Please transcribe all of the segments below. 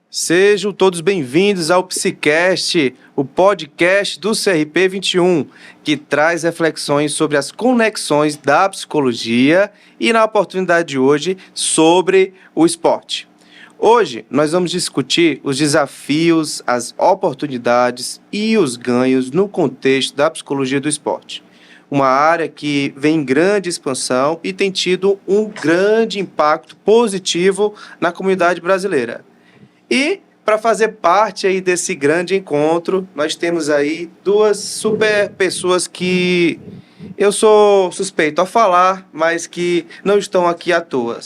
Sejam todos bem-vindos ao Psicast, o podcast do CRP 21, que traz reflexões sobre as conexões da psicologia e, na oportunidade de hoje, sobre o esporte. Hoje, nós vamos discutir os desafios, as oportunidades e os ganhos no contexto da psicologia do esporte. Uma área que vem em grande expansão e tem tido um grande impacto positivo na comunidade brasileira. E para fazer parte aí desse grande encontro, nós temos aí duas super pessoas que eu sou suspeito a falar, mas que não estão aqui à toa.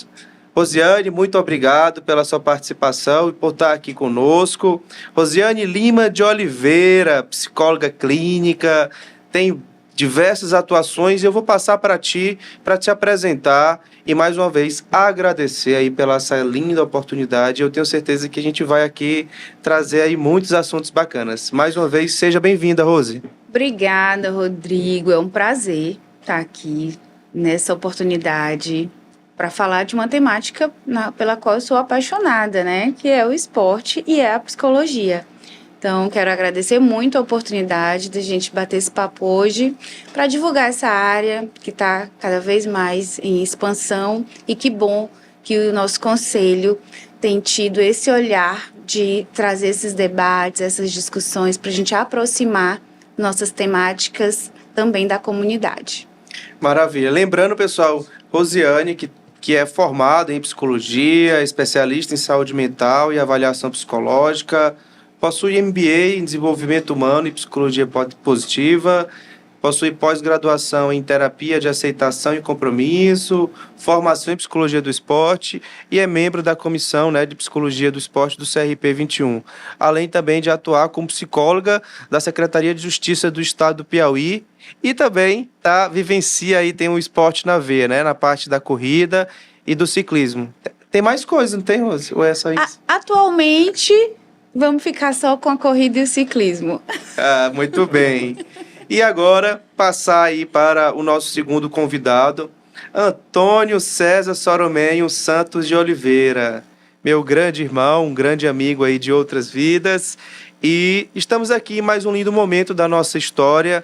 Rosiane, muito obrigado pela sua participação e por estar aqui conosco. Rosiane Lima de Oliveira, psicóloga clínica, tem diversas atuações e eu vou passar para te apresentar e mais uma vez agradecer aí pela essa linda oportunidade. Eu tenho certeza que a gente vai aqui trazer aí muitos assuntos bacanas. Mais uma vez, seja bem-vinda, Rose. Obrigada, Rodrigo. É um prazer estar aqui nessa oportunidade para falar de uma temática pela qual eu sou apaixonada, né? Que é o esporte e é a psicologia. Então, quero agradecer muito a oportunidade de a gente bater esse papo hoje para divulgar essa área que está cada vez mais em expansão e que bom que o nosso conselho tem tido esse olhar de trazer esses debates, essas discussões para a gente aproximar nossas temáticas também da comunidade. Maravilha. Lembrando, pessoal, Rosiane, que é formada em psicologia, especialista em saúde mental e avaliação psicológica, possui MBA em Desenvolvimento Humano e Psicologia Positiva, possui pós-graduação em Terapia de Aceitação e Compromisso, formação em Psicologia do Esporte e é membro da Comissão, de Psicologia do Esporte do CRP 21, além também de atuar como psicóloga da Secretaria de Justiça do Estado do Piauí e também vivencia aí, tem um esporte na veia, na parte da corrida e do ciclismo. Tem mais coisa, não tem, Rose? Ou é só isso? Atualmente, vamos ficar só com a corrida e o ciclismo. Muito bem. E agora, passar aí para o nosso segundo convidado, Antônio César Soromenho Santos de Oliveira, meu grande irmão, um grande amigo aí de outras vidas. E estamos aqui em mais um lindo momento da nossa história,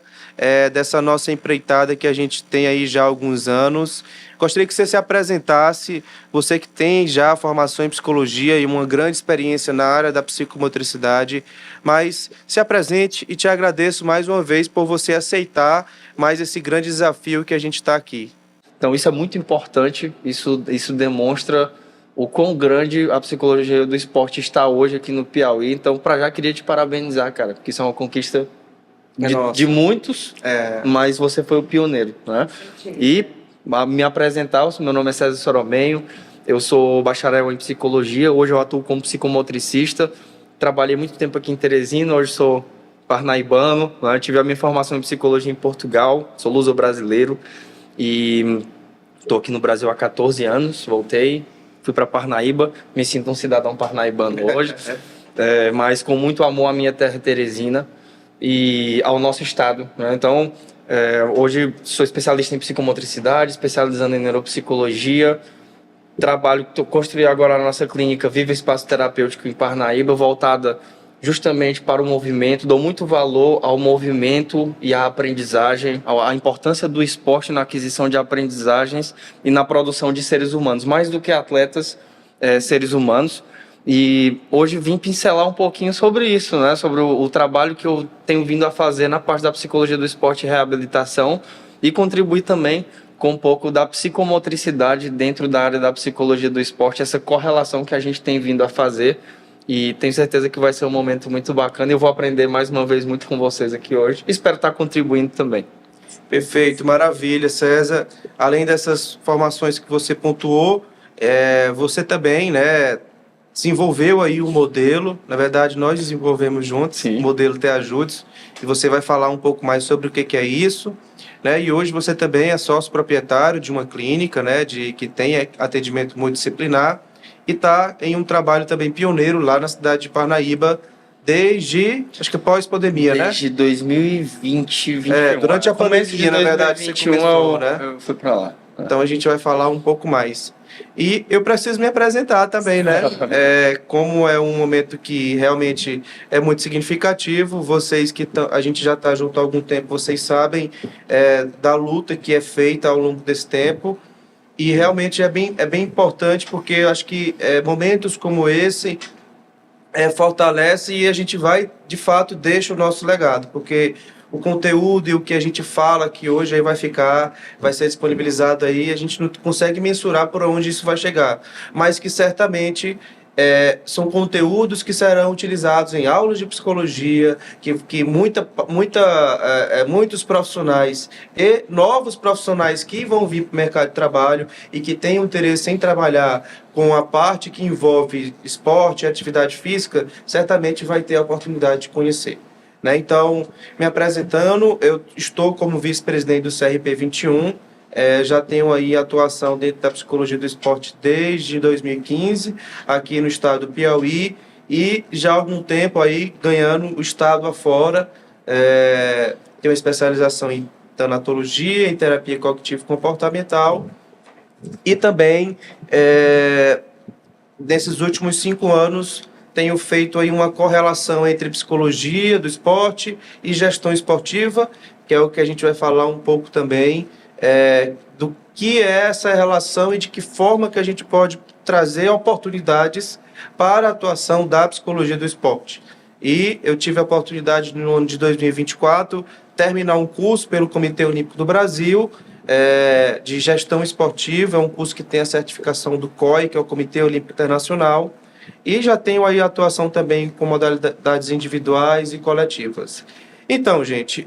dessa nossa empreitada que a gente tem aí já há alguns anos. Gostaria que você se apresentasse, você que tem já formação em psicologia e uma grande experiência na área da psicomotricidade, mas se apresente e te agradeço mais uma vez por você aceitar mais esse grande desafio que a gente está aqui. Então isso é muito importante, isso demonstra o quão grande a psicologia do esporte está hoje aqui no Piauí. Então, para já, queria te parabenizar, cara, porque isso é uma conquista de muitos, mas você foi o pioneiro, né? E me apresentar, meu nome é César Soromenho, eu sou bacharel em psicologia, hoje eu atuo como psicomotricista, trabalhei muito tempo aqui em Teresina, hoje sou parnaibano, né? Tive a minha formação em psicologia em Portugal, sou luso-brasileiro e estou aqui no Brasil há 14 anos, voltei, fui para Parnaíba, me sinto um cidadão parnaibano hoje, mas com muito amor à minha terra Teresina e ao nosso estado, né? Então, hoje sou especialista em psicomotricidade, especializando em neuropsicologia, construí agora a nossa clínica Viva Espaço Terapêutico em Parnaíba, voltada justamente para o movimento, dou muito valor ao movimento e à aprendizagem, à importância do esporte na aquisição de aprendizagens e na produção de seres humanos, mais do que atletas, seres humanos. E hoje vim pincelar um pouquinho sobre isso, né? Sobre o trabalho que eu tenho vindo a fazer na parte da psicologia do esporte e reabilitação e contribuir também com um pouco da psicomotricidade dentro da área da psicologia do esporte, essa correlação que a gente tem vindo a fazer. E tenho certeza que vai ser um momento muito bacana e eu vou aprender mais uma vez muito com vocês aqui hoje. Espero estar contribuindo também. Perfeito, maravilha, César. Além dessas formações que você pontuou, você também, desenvolveu aí o modelo. Na verdade, nós desenvolvemos juntos. Sim. O modelo Te-Ajudes, e você vai falar um pouco mais sobre o que é isso. E hoje você também é sócio proprietário de uma clínica, que tem atendimento multidisciplinar e está em um trabalho também pioneiro lá na cidade de Parnaíba, desde, acho que pós-pandemia, né? Desde 2020, 2021. Durante a pandemia, na verdade, você 2021 começou, né? eu fui pra lá. Então a gente vai falar um pouco mais. E eu preciso me apresentar também, né? Como é um momento que realmente é muito significativo, vocês que a gente já está junto há algum tempo, vocês sabem da luta que é feita ao longo desse tempo. E realmente é bem importante, porque eu acho que momentos como esse fortalece e a gente vai, de fato, deixa o nosso legado, porque o conteúdo e o que a gente fala aqui hoje aí vai ser disponibilizado aí, a gente não consegue mensurar por onde isso vai chegar, mas que certamente são conteúdos que serão utilizados em aulas de psicologia, que muitos profissionais e novos profissionais que vão vir para o mercado de trabalho e que têm interesse em trabalhar com a parte que envolve esporte e atividade física, certamente vai ter a oportunidade de conhecer. Né? Então, me apresentando, eu estou como vice-presidente do CRP 21, já tenho aí atuação dentro da psicologia do esporte desde 2015, aqui no estado do Piauí, e já há algum tempo aí ganhando o estado afora. Tenho uma especialização em tanatologia, em terapia cognitivo-comportamental, e também, nesses últimos 5 anos, tenho feito aí uma correlação entre psicologia do esporte e gestão esportiva, que é o que a gente vai falar um pouco também, do que é essa relação e de que forma que a gente pode trazer oportunidades para a atuação da psicologia do esporte. E eu tive a oportunidade, no ano de 2024, terminar um curso pelo Comitê Olímpico do Brasil, de gestão esportiva, é um curso que tem a certificação do COI, que é o Comitê Olímpico Internacional, e já tenho aí atuação também com modalidades individuais e coletivas. Então, gente,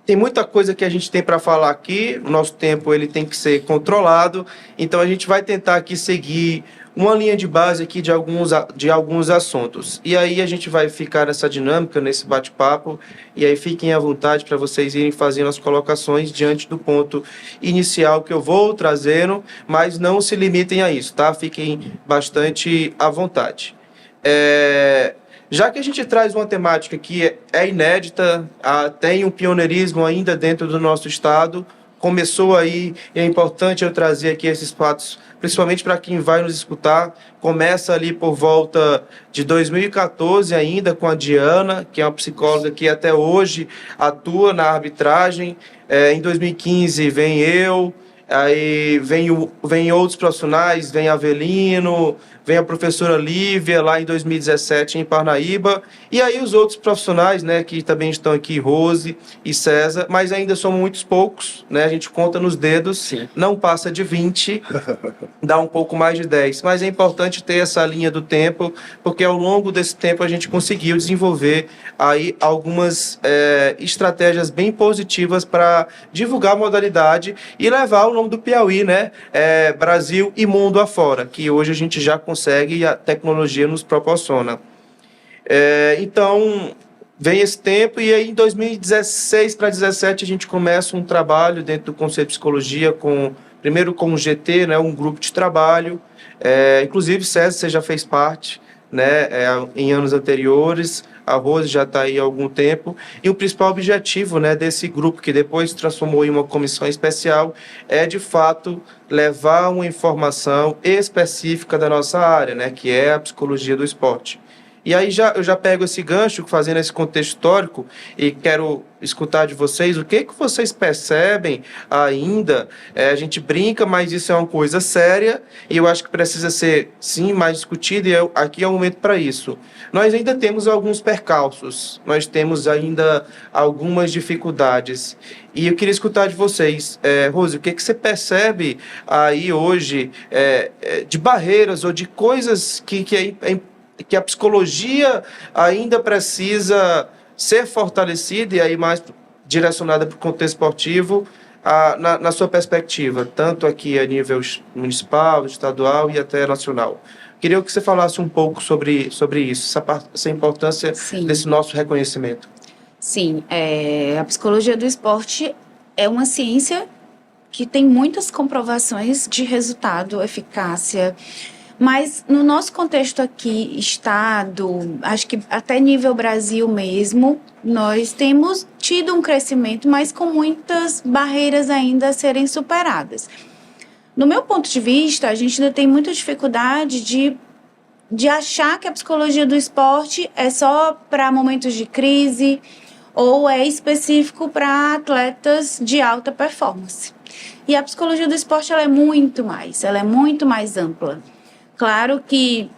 tem muita coisa que a gente tem para falar aqui, o nosso tempo ele tem que ser controlado, então a gente vai tentar aqui seguir uma linha de base aqui de alguns assuntos. E aí a gente vai ficar nessa dinâmica, nesse bate-papo, e aí fiquem à vontade para vocês irem fazendo as colocações diante do ponto inicial que eu vou trazendo, mas não se limitem a isso, tá? Fiquem bastante à vontade. Já que a gente traz uma temática que é inédita, tem um pioneirismo ainda dentro do nosso estado, começou aí, e é importante eu trazer aqui esses fatos, principalmente para quem vai nos escutar, começa ali por volta de 2014 ainda com a Diana, que é uma psicóloga que até hoje atua na arbitragem. Em 2015 vem eu, aí vem outros profissionais, vem Avelino, vem a professora Lívia, lá em 2017 em Parnaíba, e aí os outros profissionais, né, que também estão aqui, Rose e César, mas ainda somos muitos poucos, né, a gente conta nos dedos. Sim. Não passa de 20, dá um pouco mais de 10, mas é importante ter essa linha do tempo, porque ao longo desse tempo a gente conseguiu desenvolver aí algumas estratégias bem positivas para divulgar a modalidade e levar o nome do Piauí, né, Brasil e mundo afora, que hoje a gente já consegue e a tecnologia nos proporciona. Então, vem esse tempo e aí em 2016 para 2017 a gente começa um trabalho dentro do Conselho de Psicologia, primeiro com o GT, né, um grupo de trabalho. Inclusive, César, você já fez parte, né, em anos anteriores. A Rose já está aí há algum tempo, e o principal objetivo, né, desse grupo, que depois se transformou em uma comissão especial, é, de fato, levar uma informação específica da nossa área, né, que é a psicologia do esporte. E aí eu já pego esse gancho, fazendo esse contexto histórico, e quero escutar de vocês o que vocês percebem ainda. A gente brinca, mas isso é uma coisa séria, e eu acho que precisa ser, sim, mais discutido, e aqui é o momento para isso. Nós ainda temos alguns percalços, nós temos ainda algumas dificuldades, e eu queria escutar de vocês. Rose, o que você percebe aí hoje de barreiras ou de coisas que a psicologia ainda precisa ser fortalecida e aí mais direcionada para o contexto esportivo, na sua perspectiva, tanto aqui a nível municipal, estadual e até nacional? Queria que você falasse um pouco sobre isso, essa importância. Sim. Desse nosso reconhecimento. Sim, a psicologia do esporte é uma ciência que tem muitas comprovações de resultado, eficácia, Mas no nosso contexto aqui, estado, acho que até nível Brasil mesmo, nós temos tido um crescimento, mas com muitas barreiras ainda a serem superadas. No meu ponto de vista, a gente ainda tem muita dificuldade de achar que a psicologia do esporte é só para momentos de crise ou é específico para atletas de alta performance. E a psicologia do esporte ela é muito mais ampla. Claro que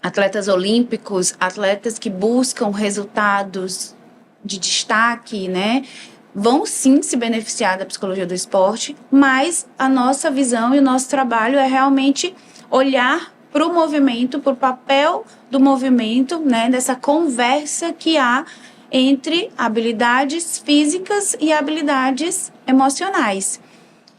atletas olímpicos, atletas que buscam resultados de destaque, né, vão sim se beneficiar da psicologia do esporte, mas a nossa visão e o nosso trabalho é realmente olhar para o movimento, para o papel do movimento, né, dessa conversa que há entre habilidades físicas e habilidades emocionais.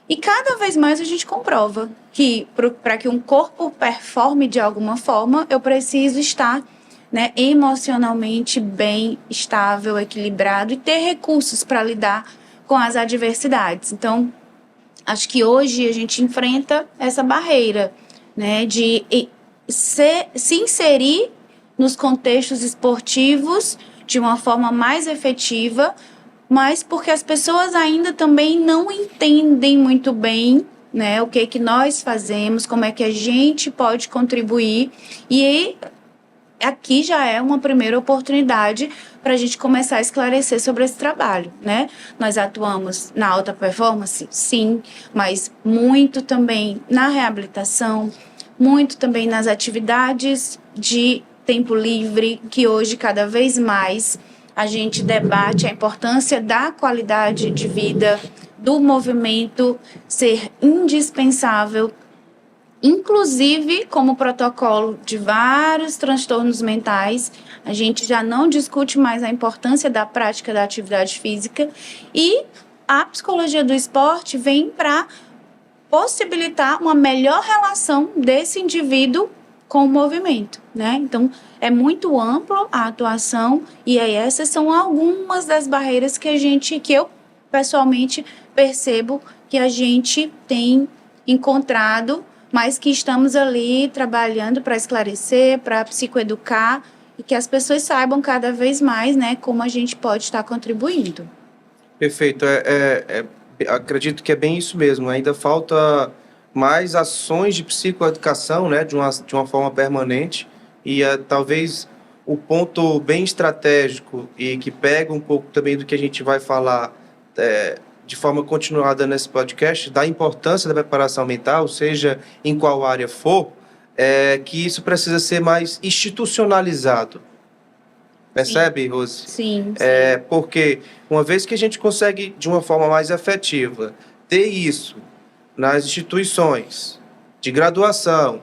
E cada vez mais a gente comprova que para que um corpo performe de alguma forma, eu preciso estar, né, emocionalmente bem, estável, equilibrado e ter recursos para lidar com as adversidades. Então, acho que hoje a gente enfrenta essa barreira, né, de se inserir nos contextos esportivos de uma forma mais efetiva, mas porque as pessoas ainda também não entendem muito bem, né, o que nós fazemos, como é que a gente pode contribuir. E aqui já é uma primeira oportunidade para a gente começar a esclarecer sobre esse trabalho, né? Nós atuamos na alta performance, sim, mas muito também na reabilitação, muito também nas atividades de tempo livre, que hoje cada vez mais a gente debate a importância da qualidade de vida, do movimento ser indispensável, inclusive como protocolo de vários transtornos mentais. A gente já não discute mais a importância da prática da atividade física e a psicologia do esporte vem para possibilitar uma melhor relação desse indivíduo com o movimento, né? Então, é muito amplo a atuação e aí essas são algumas das barreiras que eu pessoalmente percebo que a gente tem encontrado, mas que estamos ali trabalhando para esclarecer, para psicoeducar e que as pessoas saibam cada vez mais, né, como a gente pode estar contribuindo. Perfeito. Acredito que é bem isso mesmo. Ainda falta mais ações de psicoeducação, né, de uma forma permanente. E talvez o ponto bem estratégico e que pega um pouco também do que a gente vai falar de forma continuada nesse podcast, da importância da preparação mental, seja em qual área for, que isso precisa ser mais institucionalizado. Percebe, Rose? Sim, sim. Porque uma vez que a gente consegue, de uma forma mais efetiva, ter isso nas instituições de graduação,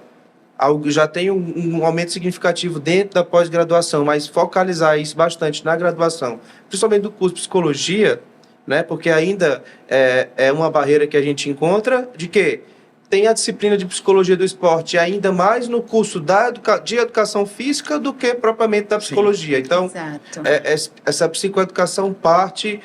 já tem um aumento significativo dentro da pós-graduação, mas focalizar isso bastante na graduação, principalmente do curso de psicologia, né? Porque ainda é uma barreira que a gente encontra de que tem a disciplina de psicologia do esporte ainda mais no curso de educação física do que propriamente da psicologia. Sim. Então, essa psicoeducação parte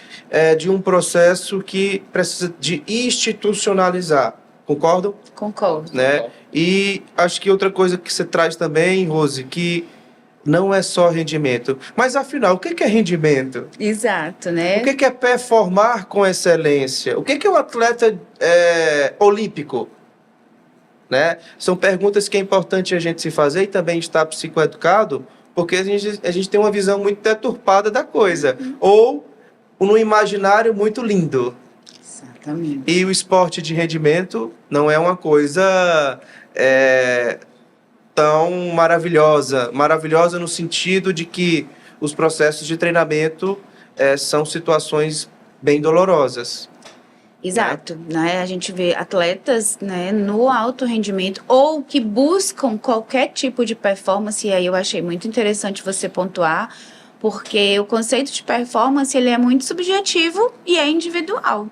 de um processo que precisa de institucionalizar. Concordam? Concordo. Né? E acho que outra coisa que você traz também, Rose, que não é só rendimento. Mas, afinal, o que é rendimento? Exato, né? O que é performar com excelência? O que é um atleta olímpico? Né? São perguntas que é importante a gente se fazer e também estar psicoeducado, porque a gente tem uma visão muito deturpada da coisa. Ou no imaginário muito lindo. Exatamente. E o esporte de rendimento não é uma coisa tão maravilhosa. Maravilhosa no sentido de que os processos de treinamento são situações bem dolorosas. Exato, né? A gente vê atletas, né, no alto rendimento ou que buscam qualquer tipo de performance, e aí eu achei muito interessante você pontuar, porque o conceito de performance ele é muito subjetivo e é individual,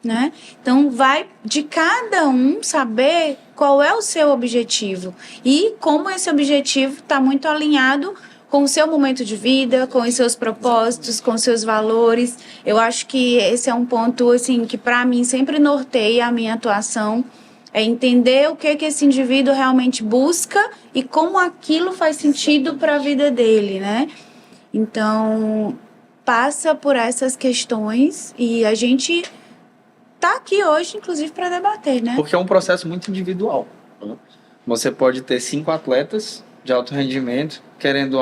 né? Então vai de cada um saber qual é o seu objetivo e como esse objetivo está muito alinhado com o seu momento de vida, com os seus propósitos, com os seus valores. Eu acho que esse é um ponto assim que para mim sempre norteia a minha atuação É entender o que esse indivíduo realmente busca e como aquilo faz sentido para a vida dele, né? Então, passa por essas questões e a gente tá aqui hoje, inclusive, para debater, né? Porque é um processo muito individual, né? Você pode ter 5 atletas de alto rendimento querendo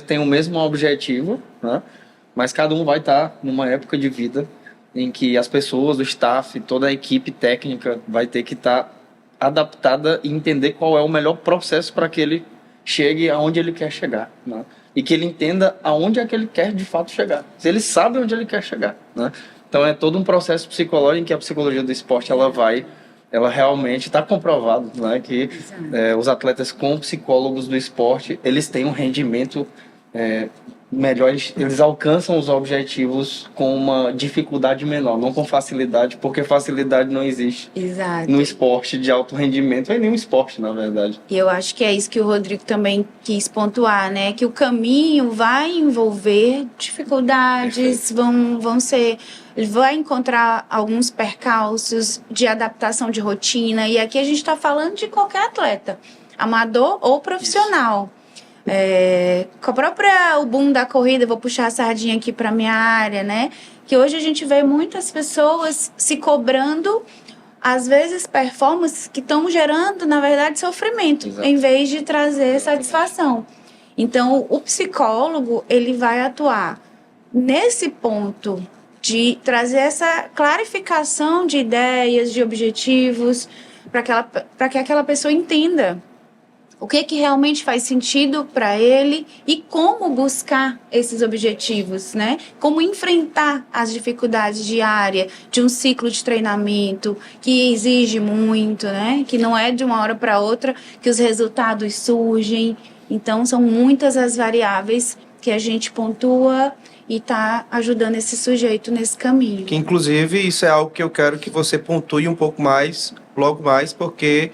tem o mesmo objetivo, né? Mas cada um vai estar numa época de vida em que as pessoas, o staff, toda a equipe técnica vai ter que estar adaptada e entender qual é o melhor processo para que ele chegue aonde ele quer chegar, né? E que ele entenda aonde é que ele quer de fato chegar. Se ele sabe onde ele quer chegar, né? Então é todo um processo psicológico em que a psicologia do esporte ela realmente está comprovado, né, que os atletas com psicólogos do esporte eles têm um rendimento melhor, eles alcançam os objetivos com uma dificuldade menor, não com facilidade, porque facilidade não existe. Exato. No esporte de alto rendimento, é nenhum esporte, na verdade. E eu acho que é isso que o Rodrigo também quis pontuar, né? Que o caminho vai envolver dificuldades, vão ser... Ele vai encontrar alguns percalços de adaptação de rotina. E aqui a gente está falando de qualquer atleta, amador ou profissional. Com o boom da corrida, vou puxar a sardinha aqui para minha área, né? Que hoje a gente vê muitas pessoas se cobrando, às vezes, performances que estão gerando, na verdade, sofrimento, Exato. em vez de trazer satisfação. Então, o psicólogo, ele vai atuar nesse ponto de trazer essa clarificação de ideias, de objetivos, para que aquela pessoa entenda o que realmente faz sentido para ele e como buscar esses objetivos, né? Como enfrentar as dificuldades diárias de um ciclo de treinamento que exige muito, né? Que não é de uma hora para outra que os resultados surgem. Então, são muitas as variáveis que a gente pontua e está ajudando esse sujeito nesse caminho. Que, inclusive, isso é algo que eu quero que você pontue um pouco mais, logo mais, porque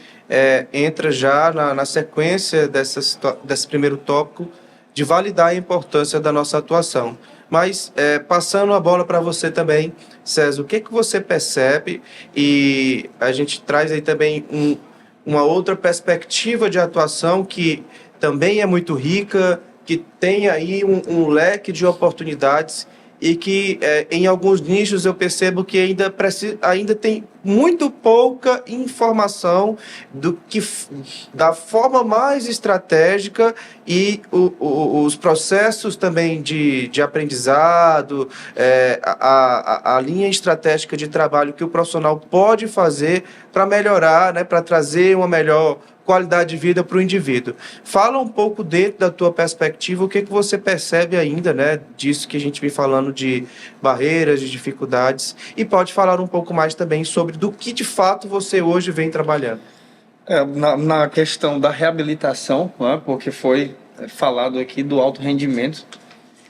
entra já na sequência desse primeiro tópico de validar a importância da nossa atuação. Mas, passando a bola para você também, César, o que você percebe? E a gente traz aí também uma outra perspectiva de atuação que também é muito rica, que tem aí um leque de oportunidades e que em alguns nichos eu percebo que ainda tem muito pouca informação da forma mais estratégica e os processos também de aprendizado, a linha estratégica de trabalho que o profissional pode fazer para melhorar, né, para trazer uma melhor qualidade de vida para o indivíduo. Fala um pouco dentro da tua perspectiva, o que você percebe ainda, né, disso que a gente vem falando de barreiras, de dificuldades, e pode falar um pouco mais também sobre do que de fato você hoje vem trabalhando. Na questão da reabilitação, né, porque foi falado aqui do alto rendimento,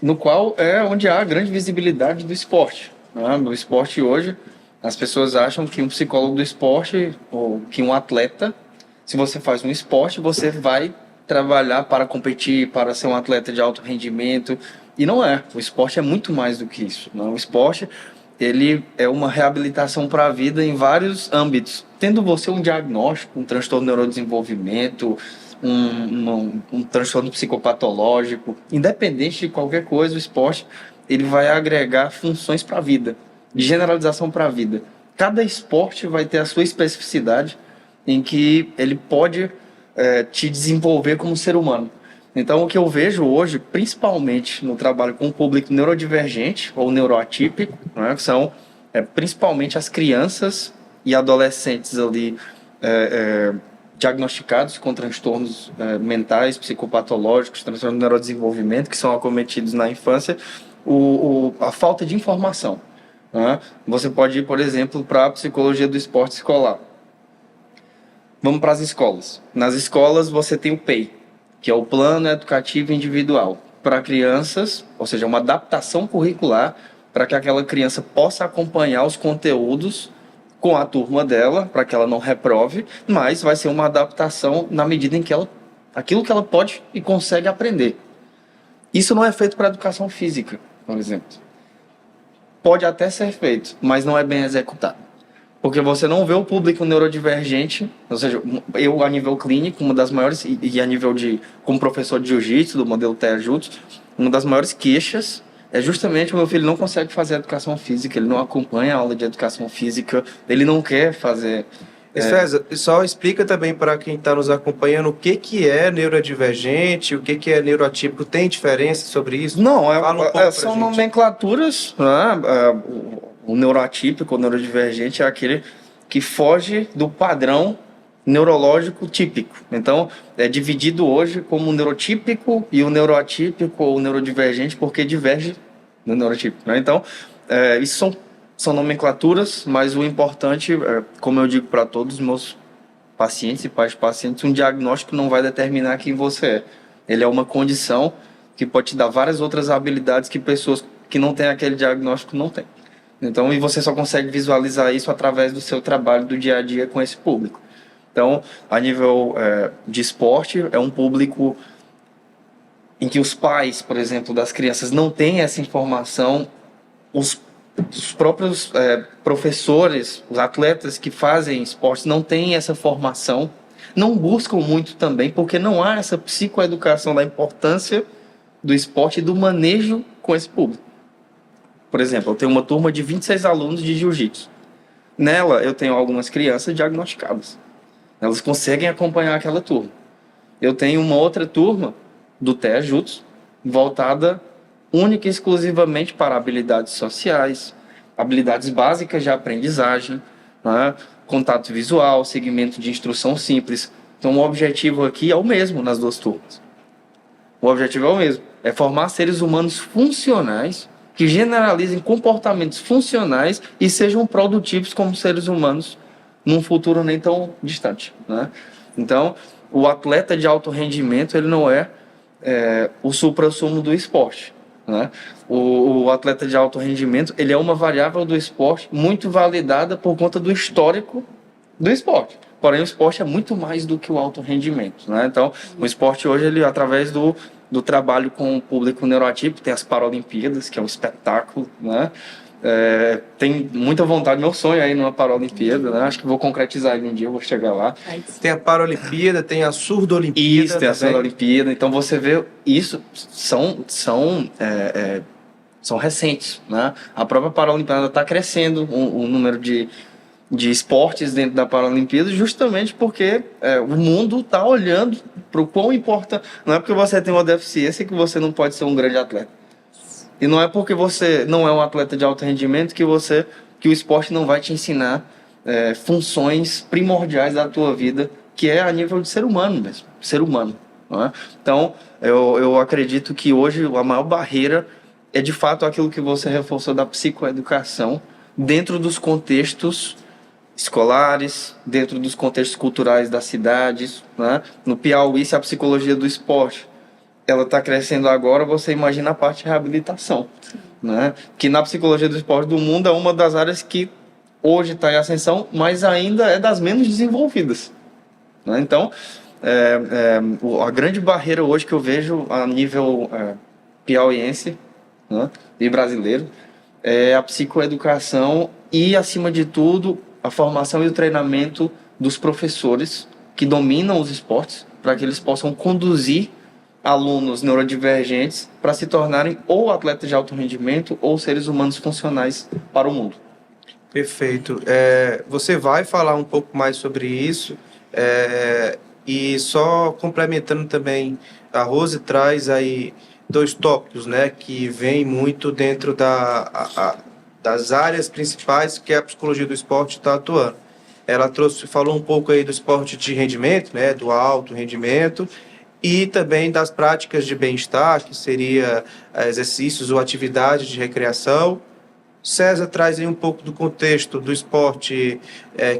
no qual é onde há a grande visibilidade do esporte, né? No esporte hoje, as pessoas acham que um psicólogo do esporte, ou que um atleta, se você faz um esporte, você vai trabalhar para competir, para ser um atleta de alto rendimento. E não é. O esporte é muito mais do que isso, né? O esporte, ele é uma reabilitação para a vida em vários âmbitos. Tendo você um diagnóstico, um transtorno de neurodesenvolvimento, um transtorno psicopatológico, independente de qualquer coisa, o esporte ele vai agregar funções para a vida, de generalização para a vida. Cada esporte vai ter a sua especificidade, em que ele pode te desenvolver como ser humano. Então, o que eu vejo hoje, principalmente no trabalho com o público neurodivergente ou neuroatípico, né, que são principalmente as crianças e adolescentes ali diagnosticados com transtornos mentais, psicopatológicos, transtornos do neurodesenvolvimento, que são acometidos na infância, a falta de informação, né? Você pode ir, por exemplo, para a psicologia do esporte escolar. Vamos para as escolas. Nas escolas você tem o PEI, que é o Plano Educativo Individual, para crianças, ou seja, uma adaptação curricular para que aquela criança possa acompanhar os conteúdos com a turma dela, para que ela não reprove, mas vai ser uma adaptação na medida em que aquilo que ela pode e consegue aprender. Isso não é feito para a educação física, por exemplo. Pode até ser feito, mas não é bem executado. Porque você não vê o público neurodivergente, ou seja, eu a nível clínico, uma das maiores, e a nível de, como professor de jiu-jitsu, do modelo TEA-Jutsu, uma das maiores queixas é justamente o meu filho não consegue fazer educação física, ele não acompanha a aula de educação física, ele não quer fazer. César, só explica também para quem está nos acompanhando o que é neurodivergente, o que é neuroatípico. Tem diferença sobre isso? Não, Fala um pouco pra são gente. nomenclaturas, né? O neuroatípico, o neurodivergente é aquele que foge do padrão neurológico típico. Então, é dividido hoje como o neurotípico e o neuroatípico ou o neurodivergente, porque diverge do neurotípico, né? Então, isso são nomenclaturas, mas o importante, como eu digo para todos os meus pacientes e pais de pacientes, um diagnóstico não vai determinar quem você é. Ele é uma condição que pode te dar várias outras habilidades que pessoas que não têm aquele diagnóstico não têm. Então, e você só consegue visualizar isso através do seu trabalho do dia a dia com esse público. Então, a nível de esporte, é um público em que os pais, por exemplo, das crianças não têm essa informação, os próprios professores, os atletas que fazem esportes não têm essa formação, não buscam muito também, porque não há essa psicoeducação da importância do esporte e do manejo com esse público. Por exemplo, eu tenho uma turma de 26 alunos de jiu-jitsu. Nela, eu tenho algumas crianças diagnosticadas. Elas conseguem acompanhar aquela turma. Eu tenho uma outra turma do TEA-Jutsu, voltada única e exclusivamente para habilidades sociais, habilidades básicas de aprendizagem, né? Contato visual, segmento de instrução simples. Então, o objetivo aqui é o mesmo nas duas turmas. O objetivo é o mesmo, é formar seres humanos funcionais que generalizem comportamentos funcionais e sejam produtivos como seres humanos num futuro nem tão distante, né? Então, o atleta de alto rendimento, ele não é o suprassumo do esporte, né? O atleta de alto rendimento, ele é uma variável do esporte muito validada por conta do histórico do esporte. Porém, o esporte é muito mais do que o alto rendimento, né? Então, o esporte hoje, ele, através do trabalho com o público neuroatípico, tem as Paralimpíadas, que é um espetáculo, né? Tem muita vontade, meu sonho é ir numa Paralimpíada, né? Acho que vou concretizar ele um dia, eu vou chegar lá. Tem a Paralimpíada, tem a Surdo-Olimpíada. Isso, tem a Surdo-Olimpíada. Então você vê, isso são recentes, né? A própria Paralimpíada está crescendo o número de esportes dentro da Paralimpíada, justamente porque o mundo está olhando para o quão importa. Não é porque você tem uma deficiência que você não pode ser um grande atleta. E não é porque você não é um atleta de alto rendimento que o esporte não vai te ensinar funções primordiais da tua vida, que é a nível de ser humano mesmo, ser humano, não é? Então, eu acredito que hoje a maior barreira é de fato aquilo que você reforçou da psicoeducação dentro dos contextos escolares, dentro dos contextos culturais das cidades, né? No Piauí, se a psicologia do esporte ela está crescendo agora, você imagina a parte de reabilitação, né? Que na psicologia do esporte do mundo é uma das áreas que hoje está em ascensão, mas ainda é das menos desenvolvidas, né? Então, a grande barreira hoje que eu vejo a nível piauiense, né, e brasileiro é a psicoeducação e, acima de tudo, a formação e o treinamento dos professores que dominam os esportes para que eles possam conduzir alunos neurodivergentes para se tornarem ou atletas de alto rendimento ou seres humanos funcionais para o mundo. Perfeito. Você vai falar um pouco mais sobre isso, e só complementando também, a Rose traz aí 2 tópicos, né, que vem muito dentro das áreas principais que a psicologia do esporte está atuando. Ela falou um pouco aí do esporte de rendimento, né, do alto rendimento, e também das práticas de bem-estar, que seria exercícios ou atividades de recreação. César traz aí um pouco do contexto do esporte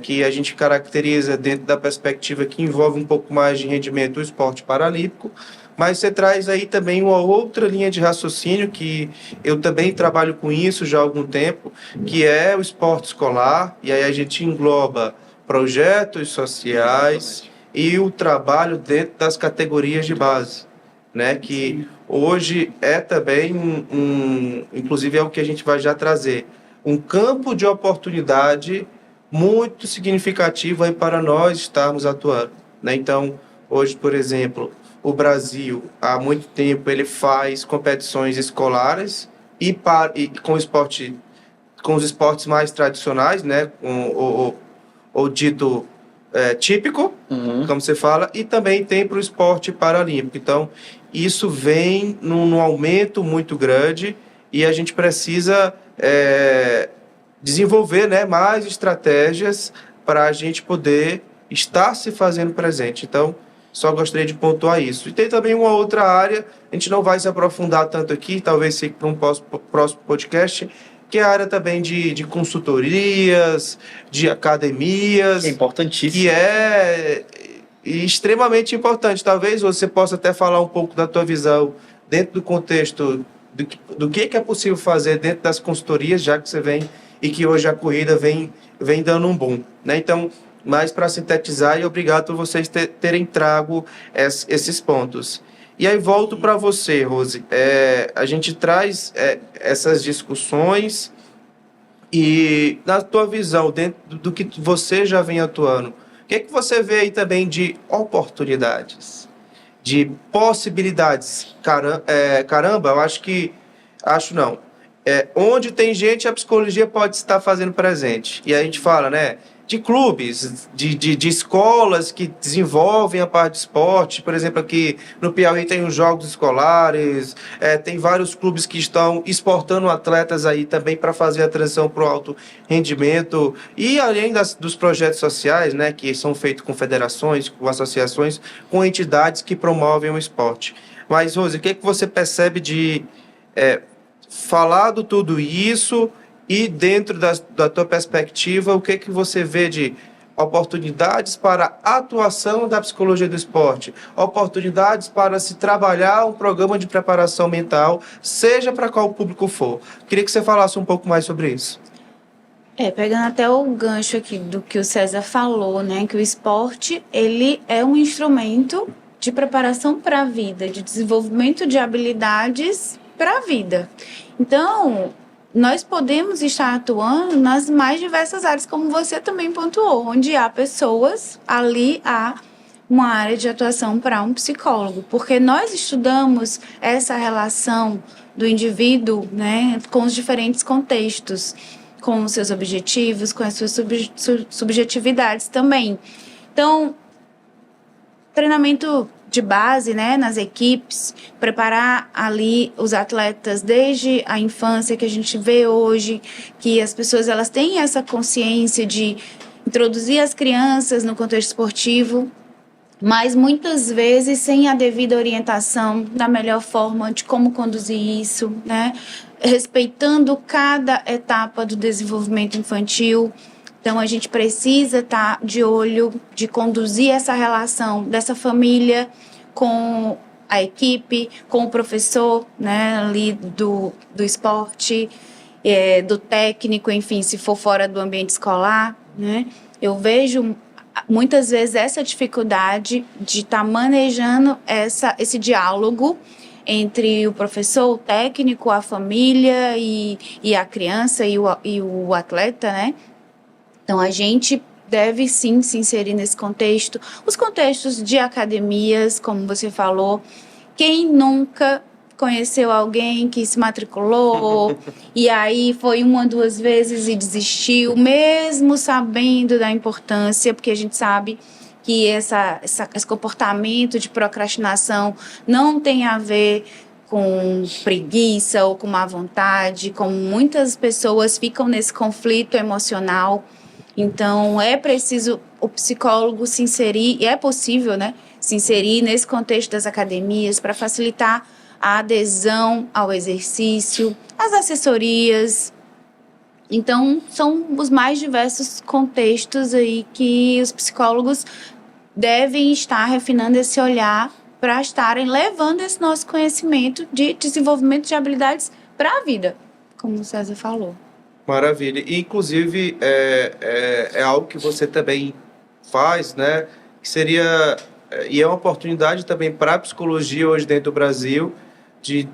que a gente caracteriza dentro da perspectiva que envolve um pouco mais de rendimento, o esporte paralímpico, mas você traz aí também uma outra linha de raciocínio que eu também trabalho com isso já há algum tempo, que é o esporte escolar, e aí a gente engloba projetos sociais e o trabalho dentro das categorias de base, né? Que hoje é também inclusive é o que a gente vai já trazer, um campo de oportunidade muito significativo aí para nós estarmos atuando, né? Então, hoje, por exemplo, o Brasil, há muito tempo, ele faz competições escolares e com esporte, com os esportes mais tradicionais, né? Com o dito típico, como você fala, e também tem para o esporte paralímpico. Então, isso vem num aumento muito grande e a gente precisa desenvolver, né, mais estratégias para a gente poder estar se fazendo presente. Então, só gostaria de pontuar isso. E tem também uma outra área, a gente não vai se aprofundar tanto aqui, talvez fique para um próximo podcast, que é a área também de consultorias, de academias. É importantíssimo. Que é extremamente importante. Talvez você possa até falar um pouco da tua visão dentro do contexto do que é possível fazer dentro das consultorias, já que você vem e que hoje a corrida vem dando um boom, né? Então, mais para sintetizar, e obrigado por vocês terem trago esses pontos. E aí volto para você, Rose. A gente traz essas discussões e, na tua visão, dentro do que você já vem atuando, o que você vê aí também de oportunidades, de possibilidades? Caramba, eu acho que... Acho não. Onde tem gente, a psicologia pode estar fazendo presente. E a gente fala, né, de clubes, de escolas que desenvolvem a parte de esporte. Por exemplo, aqui no Piauí tem os jogos escolares, tem vários clubes que estão exportando atletas aí também para fazer a transição para o alto rendimento. E além dos projetos sociais, né, que são feitos com federações, com associações, com entidades que promovem o esporte. Mas, Rose, o que você percebe de... falado tudo isso e dentro da tua perspectiva, o que você vê de oportunidades para a atuação da psicologia do esporte, oportunidades para se trabalhar um programa de preparação mental, seja para qual público for. Queria que você falasse um pouco mais sobre isso. Pegando até o gancho aqui do que o César falou, né, que o esporte, ele é um instrumento de preparação para a vida, de desenvolvimento de habilidades para a vida. Então, nós podemos estar atuando nas mais diversas áreas, como você também pontuou, onde há pessoas, ali há uma área de atuação para um psicólogo, porque nós estudamos essa relação do indivíduo, né, com os diferentes contextos, com os seus objetivos, com as suas subjetividades também. Então, treinamento de base, né, nas equipes, preparar ali os atletas desde a infância, que a gente vê hoje que as pessoas elas têm essa consciência de introduzir as crianças no contexto esportivo, mas muitas vezes sem a devida orientação da melhor forma de como conduzir isso, né, respeitando cada etapa do desenvolvimento infantil. Então, a gente precisa estar de olho, de conduzir essa relação dessa família com a equipe, com o professor, né, ali do esporte, do técnico, enfim, se for fora do ambiente escolar, né. Eu vejo muitas vezes essa dificuldade de estar manejando esse diálogo entre o professor, o técnico, a família e a criança e o atleta, né. Então, a gente deve sim se inserir nesse contexto. Os contextos de academias, como você falou, quem nunca conheceu alguém que se matriculou e aí foi uma, duas vezes e desistiu, mesmo sabendo da importância, porque a gente sabe que esse comportamento de procrastinação não tem a ver com preguiça ou com má vontade, como muitas pessoas ficam nesse conflito emocional. Então, é preciso o psicólogo se inserir, e é possível, né, se inserir nesse contexto das academias para facilitar a adesão ao exercício, as assessorias. Então, são os mais diversos contextos aí que os psicólogos devem estar refinando esse olhar para estarem levando esse nosso conhecimento de desenvolvimento de habilidades para a vida, como o César falou. Maravilha. E, inclusive, é algo que você também faz, né? Que seria... E é uma oportunidade também para a psicologia hoje dentro do Brasil,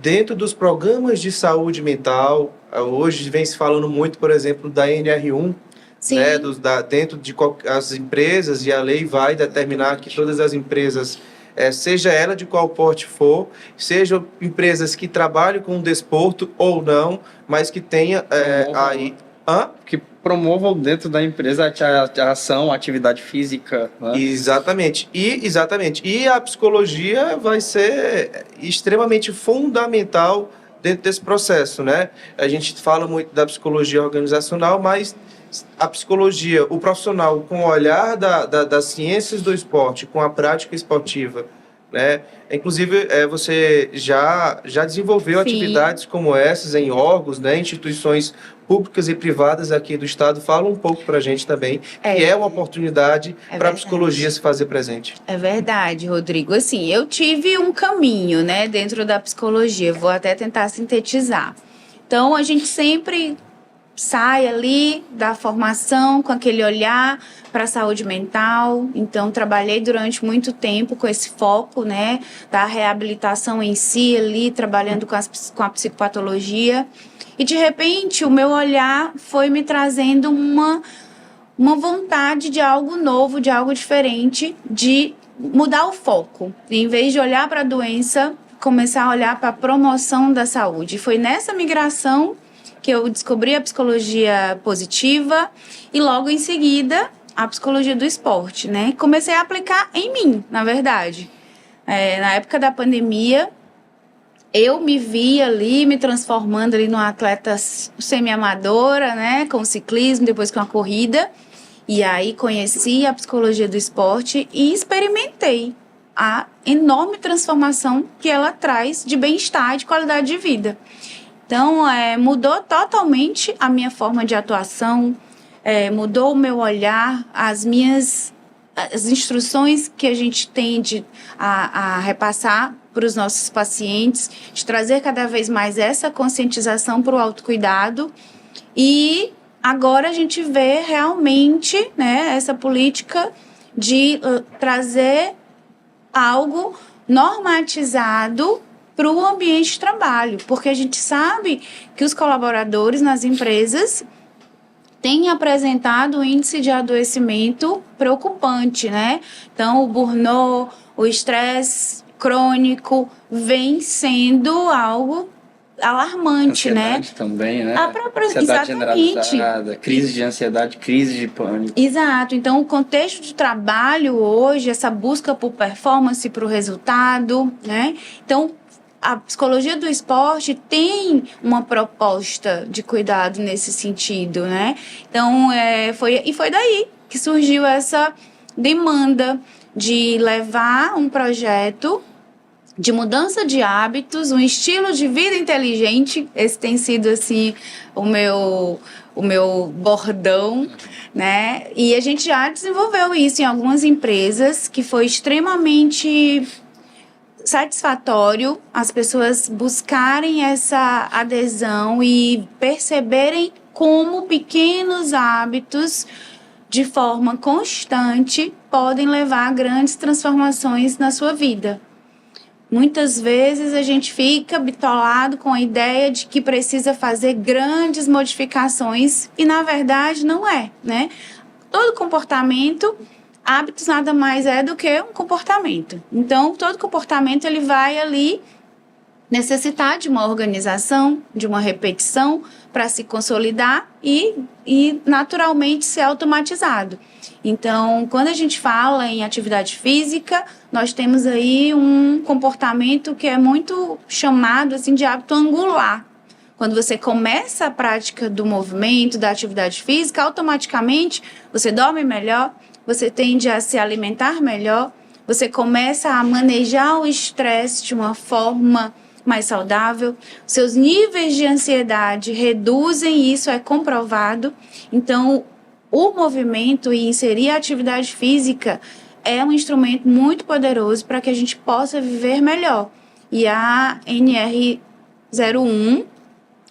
dentro dos programas de saúde mental. Hoje vem se falando muito, por exemplo, da NR1, Sim. né, dentro de as empresas, e a lei vai determinar que todas as empresas, seja ela de qual porte for, sejam empresas que trabalhem com o desporto ou não, mas que tenha aí... Que promovam dentro da empresa a ação, a atividade física. Né? Exatamente. E a psicologia vai ser extremamente fundamental dentro desse processo, né? A gente fala muito da psicologia organizacional, mas a psicologia, o profissional com o olhar das ciências do esporte, com a prática esportiva, né? Inclusive, você já desenvolveu Sim. atividades como essas em órgãos, né? Instituições públicas e privadas aqui do estado. Fala um pouco para a gente também, que é uma oportunidade para a psicologia se fazer presente. É verdade, Rodrigo. Assim, eu tive um caminho, né, dentro da psicologia. Vou até tentar sintetizar. Então, a gente sempre sai ali da formação com aquele olhar para a saúde mental. Então, trabalhei durante muito tempo com esse foco, né, da reabilitação em si ali, trabalhando com a psicopatologia. E, de repente, o meu olhar foi me trazendo uma vontade de algo novo, de algo diferente, de mudar o foco. E, em vez de olhar para a doença, começar a olhar para a promoção da saúde. Foi nessa migração que eu descobri a psicologia positiva e logo em seguida a psicologia do esporte, né? Comecei a aplicar em mim, na verdade. Na época da pandemia, eu me vi ali, me transformando ali numa atleta semi-amadora, né? Com o ciclismo, depois com a corrida. E aí conheci a psicologia do esporte e experimentei a enorme transformação que ela traz de bem-estar e de qualidade de vida. Então, mudou totalmente a minha forma de atuação, mudou o meu olhar, as instruções que a gente tende a repassar para os nossos pacientes, de trazer cada vez mais essa conscientização para o autocuidado. E agora a gente vê realmente, né, essa política de trazer algo normatizado para o ambiente de trabalho, porque a gente sabe que os colaboradores nas empresas têm apresentado um índice de adoecimento preocupante, né? Então, o burnout, o estresse crônico vem sendo algo alarmante, ansiedade, né? também, né? A própria, ansiedade exatamente. generalizada, crise de ansiedade, crise de pânico. Exato. Então, o contexto de trabalho hoje, essa busca por performance, para o resultado, né? Então, a psicologia do esporte tem uma proposta de cuidado nesse sentido, né? Então, foi daí que surgiu essa demanda de levar um projeto de mudança de hábitos, um estilo de vida inteligente. Esse tem sido, assim, o meu bordão, né? E a gente já desenvolveu isso em algumas empresas, que foi extremamente satisfatório as pessoas buscarem essa adesão e perceberem como pequenos hábitos de forma constante podem levar a grandes transformações na sua vida. Muitas vezes a gente fica bitolado com a ideia de que precisa fazer grandes modificações e, na verdade, não é, né? Todo comportamento, hábitos nada mais é do que um comportamento. Então, todo comportamento ele vai ali necessitar de uma organização, de uma repetição para se consolidar e naturalmente ser automatizado. Então, quando a gente fala em atividade física, nós temos aí um comportamento que é muito chamado assim, de hábito angular. Quando você começa a prática do movimento, da atividade física, automaticamente você dorme melhor, você tende a se alimentar melhor, você começa a manejar o estresse de uma forma mais saudável, seus níveis de ansiedade reduzem, isso é comprovado. Então, o movimento e inserir a atividade física é um instrumento muito poderoso para que a gente possa viver melhor. E a NR01,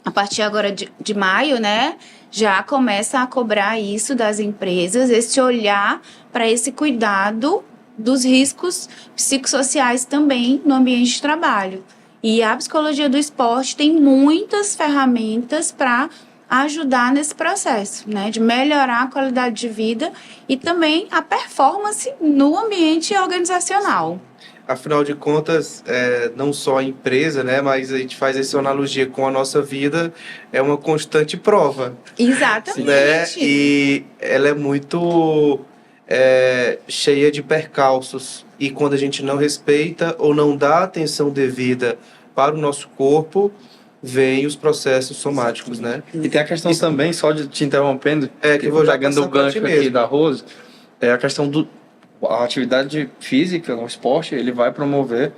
a partir agora de maio, né, já começa a cobrar isso das empresas, esse olhar para esse cuidado dos riscos psicossociais também no ambiente de trabalho. E a psicologia do esporte tem muitas ferramentas para ajudar nesse processo, né? De melhorar a qualidade de vida e também a performance no ambiente organizacional. Afinal de contas, não só a empresa, né, mas a gente faz essa analogia com a nossa vida, é uma constante prova, Exatamente. né? E ela é muito cheia de percalços. E quando a gente não respeita ou não dá atenção devida para o nosso corpo, vem os processos somáticos, né? E tem a questão também, só de te interrompendo, que eu vou já pegando o passar pra ti gancho aqui mesmo. da Rose, é a questão a atividade física, o esporte, ele vai promover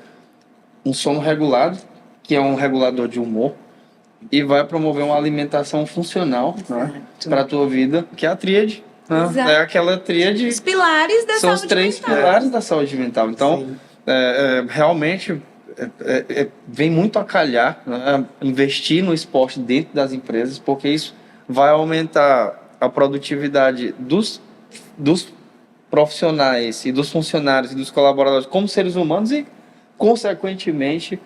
um sono regulado, que é um regulador de humor, e vai promover uma alimentação funcional, né, para a tua vida, que é a tríade. Né? Exato. É aquela tríade. Os pilares da São os saúde três mental. pilares da saúde mental. Então, Sim. realmente, vem muito a calhar, né, investir no esporte dentro das empresas, porque isso vai aumentar a produtividade dos profissionais e dos funcionários e dos colaboradores como seres humanos e, consequentemente,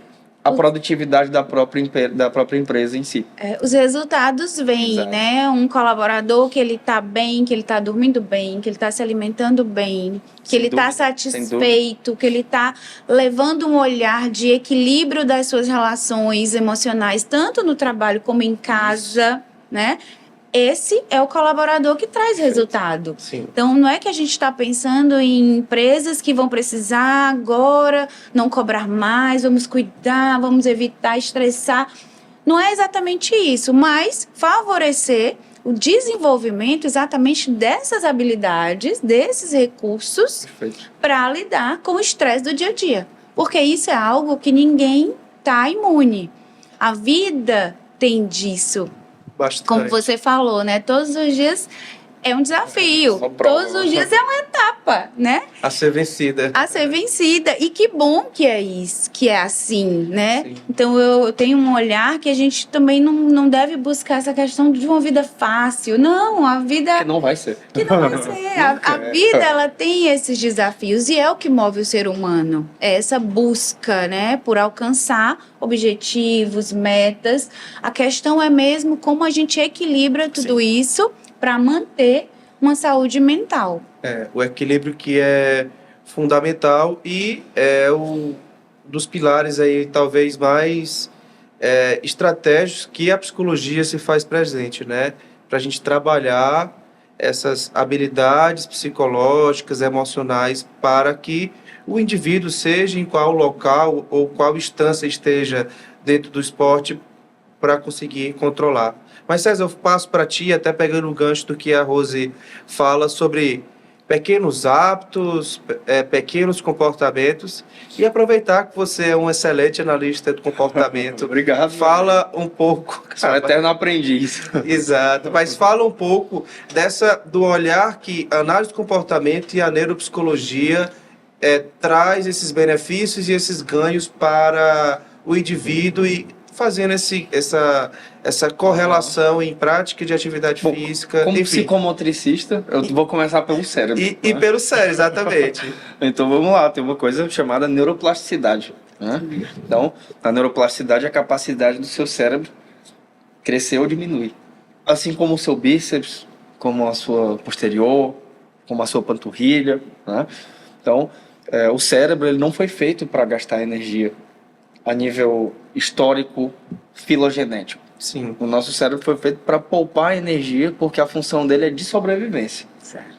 a produtividade da própria empresa em si. Os resultados vêm, Exato. né? Um colaborador que ele está bem, que ele está dormindo bem, que ele está se alimentando bem, que Sem ele está dúvida, sem satisfeito, que ele está levando um olhar de equilíbrio das suas relações emocionais, tanto no trabalho como em casa, né? Esse é o colaborador que traz resultado. Sim. Então, não é que a gente está pensando em empresas que vão precisar agora não cobrar mais, vamos cuidar, vamos evitar estressar. Não é exatamente isso, mas favorecer o desenvolvimento exatamente dessas habilidades, desses recursos, para lidar com o estresse do dia a dia. Porque isso é algo que ninguém está imune. A vida tem disso. Bastante. Como você falou, né? Todos os dias é um desafio. Uma prova. Todos os dias é uma etapa, né? A ser vencida. A ser vencida. E que bom que é isso, que é assim, né? Sim. Então eu tenho um olhar que a gente também não deve buscar essa questão de uma vida fácil. Não, a vida Que não vai ser. que não vai ser. A vida, ela tem esses desafios e é o que move o ser humano. É essa busca, né, por alcançar objetivos, metas. A questão é mesmo como a gente equilibra tudo isso para manter uma saúde mental. O equilíbrio que é fundamental e é um dos pilares aí talvez mais estratégicos que a psicologia se faz presente, né? Para a gente trabalhar essas habilidades psicológicas, emocionais, para que o indivíduo, seja em qual local ou qual instância esteja dentro do esporte, para conseguir controlar. Mas, César, eu passo para ti, até pegando o gancho do que a Rose fala sobre pequenos hábitos, pequenos comportamentos, e aproveitar que você é um excelente analista do comportamento. Obrigado. Fala um pouco... Sou um eterno aprendiz. Exato, mas fala um pouco do olhar que a análise do comportamento e a neuropsicologia traz esses benefícios e esses ganhos para o indivíduo e fazendo essa correlação em prática de atividade física. Como enfim. psicomotricista, eu vou começar pelo cérebro. E pelo cérebro, exatamente. Então vamos lá, tem uma coisa chamada neuroplasticidade. Né? Então, a neuroplasticidade é a capacidade do seu cérebro crescer ou diminuir. Assim como o seu bíceps, como a sua posterior, como a sua panturrilha. Né? Então, o cérebro ele não foi feito para gastar energia a nível histórico, filogenético. Sim. O nosso cérebro foi feito para poupar energia, porque a função dele é de sobrevivência. Certo.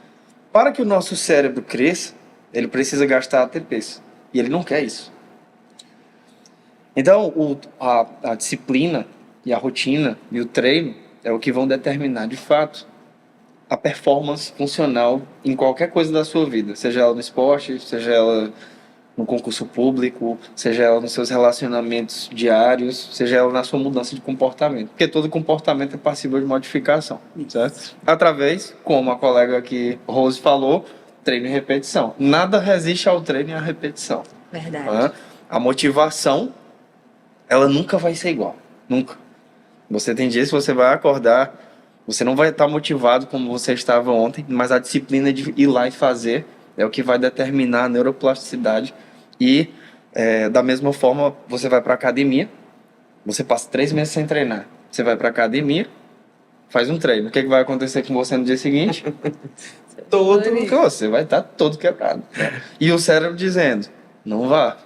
Para que o nosso cérebro cresça, ele precisa gastar ATPs. E ele não quer isso. Então, a disciplina e a rotina e o treino é o que vão determinar, de fato, a performance funcional em qualquer coisa da sua vida. Seja ela no esporte, seja ela no concurso público, seja ela nos seus relacionamentos diários, seja ela na sua mudança de comportamento. Porque todo comportamento é passível de modificação, certo? Através, como a colega aqui, Rose, falou, treino e repetição. Nada resiste ao treino e à repetição. Verdade. Tá? A motivação, ela nunca vai ser igual. Nunca. Você tem dias que você vai acordar, você não vai estar motivado como você estava ontem, mas a disciplina de ir lá e fazer é o que vai determinar a neuroplasticidade. E, da mesma forma, você vai para a academia, você passa 3 meses sem treinar. Você vai para a academia, faz um treino. O que vai acontecer com você no dia seguinte? Todo. Você vai estar todo quebrado. Né? E o cérebro dizendo, não vá.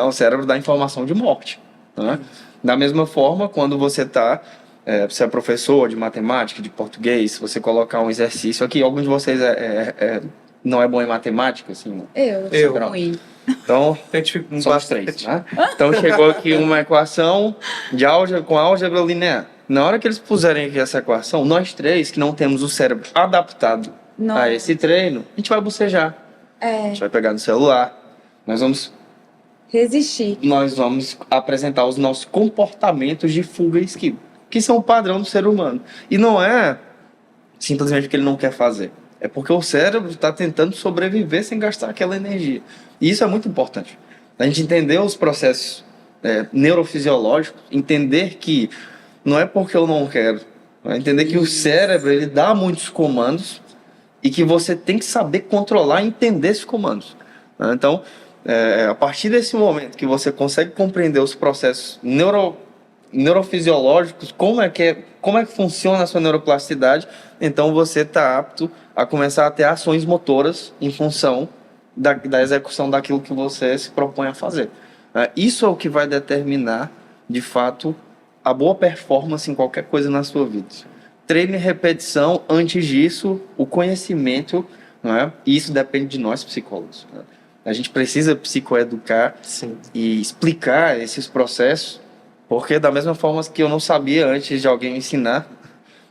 O cérebro dá informação de morte. Né? Da mesma forma, quando você você é professor de matemática, de português, se você colocar um exercício aqui, alguns de vocês não é bom em matemática, assim? Eu. Ruim. Então, A gente fica somos três, né? Então chegou aqui uma equação de álgebra com álgebra linear. Na hora que eles puserem aqui essa equação, nós três que não temos o cérebro adaptado a esse treino, a gente vai bocejar. A gente vai pegar no celular, nós vamos apresentar os nossos comportamentos de fuga e esquiva, que são o padrão do ser humano. E não é simplesmente porque ele não quer fazer. É porque o cérebro está tentando sobreviver sem gastar aquela energia. E isso é muito importante. A gente entender os processos neurofisiológicos, entender que não é porque eu não quero, entender que o cérebro ele dá muitos comandos e que você tem que saber controlar e entender esses comandos. Então, a partir desse momento que você consegue compreender os processos neurofisiológicos, como é que funciona a sua neuroplasticidade, então você está apto a começar a ter ações motoras em função da execução daquilo que você se propõe a fazer. Isso é o que vai determinar, de fato, a boa performance em qualquer coisa na sua vida. Treino e repetição, antes disso, o conhecimento, não é? E isso depende de nós, psicólogos. Né? A gente precisa psicoeducar e explicar esses processos, porque da mesma forma que eu não sabia antes de alguém me ensinar,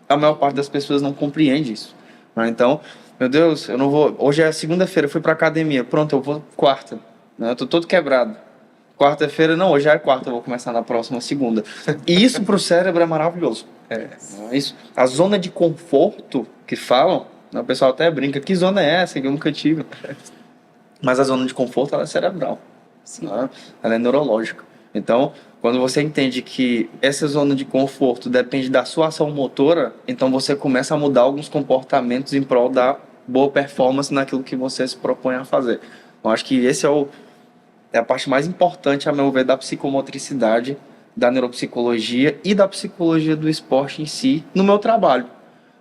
a maior parte das pessoas não compreende isso. Então, meu Deus, eu não vou... Hoje é segunda-feira, eu fui para academia. Pronto, eu vou quarta. Né? Eu tô todo quebrado. Quarta-feira, não, hoje já é quarta, eu vou começar na próxima segunda. E isso para o cérebro é maravilhoso. Isso. A zona de conforto que falam, o pessoal até brinca, que zona é essa que eu nunca tive? Mas a zona de conforto ela é cerebral. Né? Ela é neurológica. Então, quando você entende que essa zona de conforto depende da sua ação motora, então você começa a mudar alguns comportamentos em prol da boa performance naquilo que você se propõe a fazer. Eu acho que esse é a parte mais importante, a meu ver, da psicomotricidade, da neuropsicologia e da psicologia do esporte em si, no meu trabalho.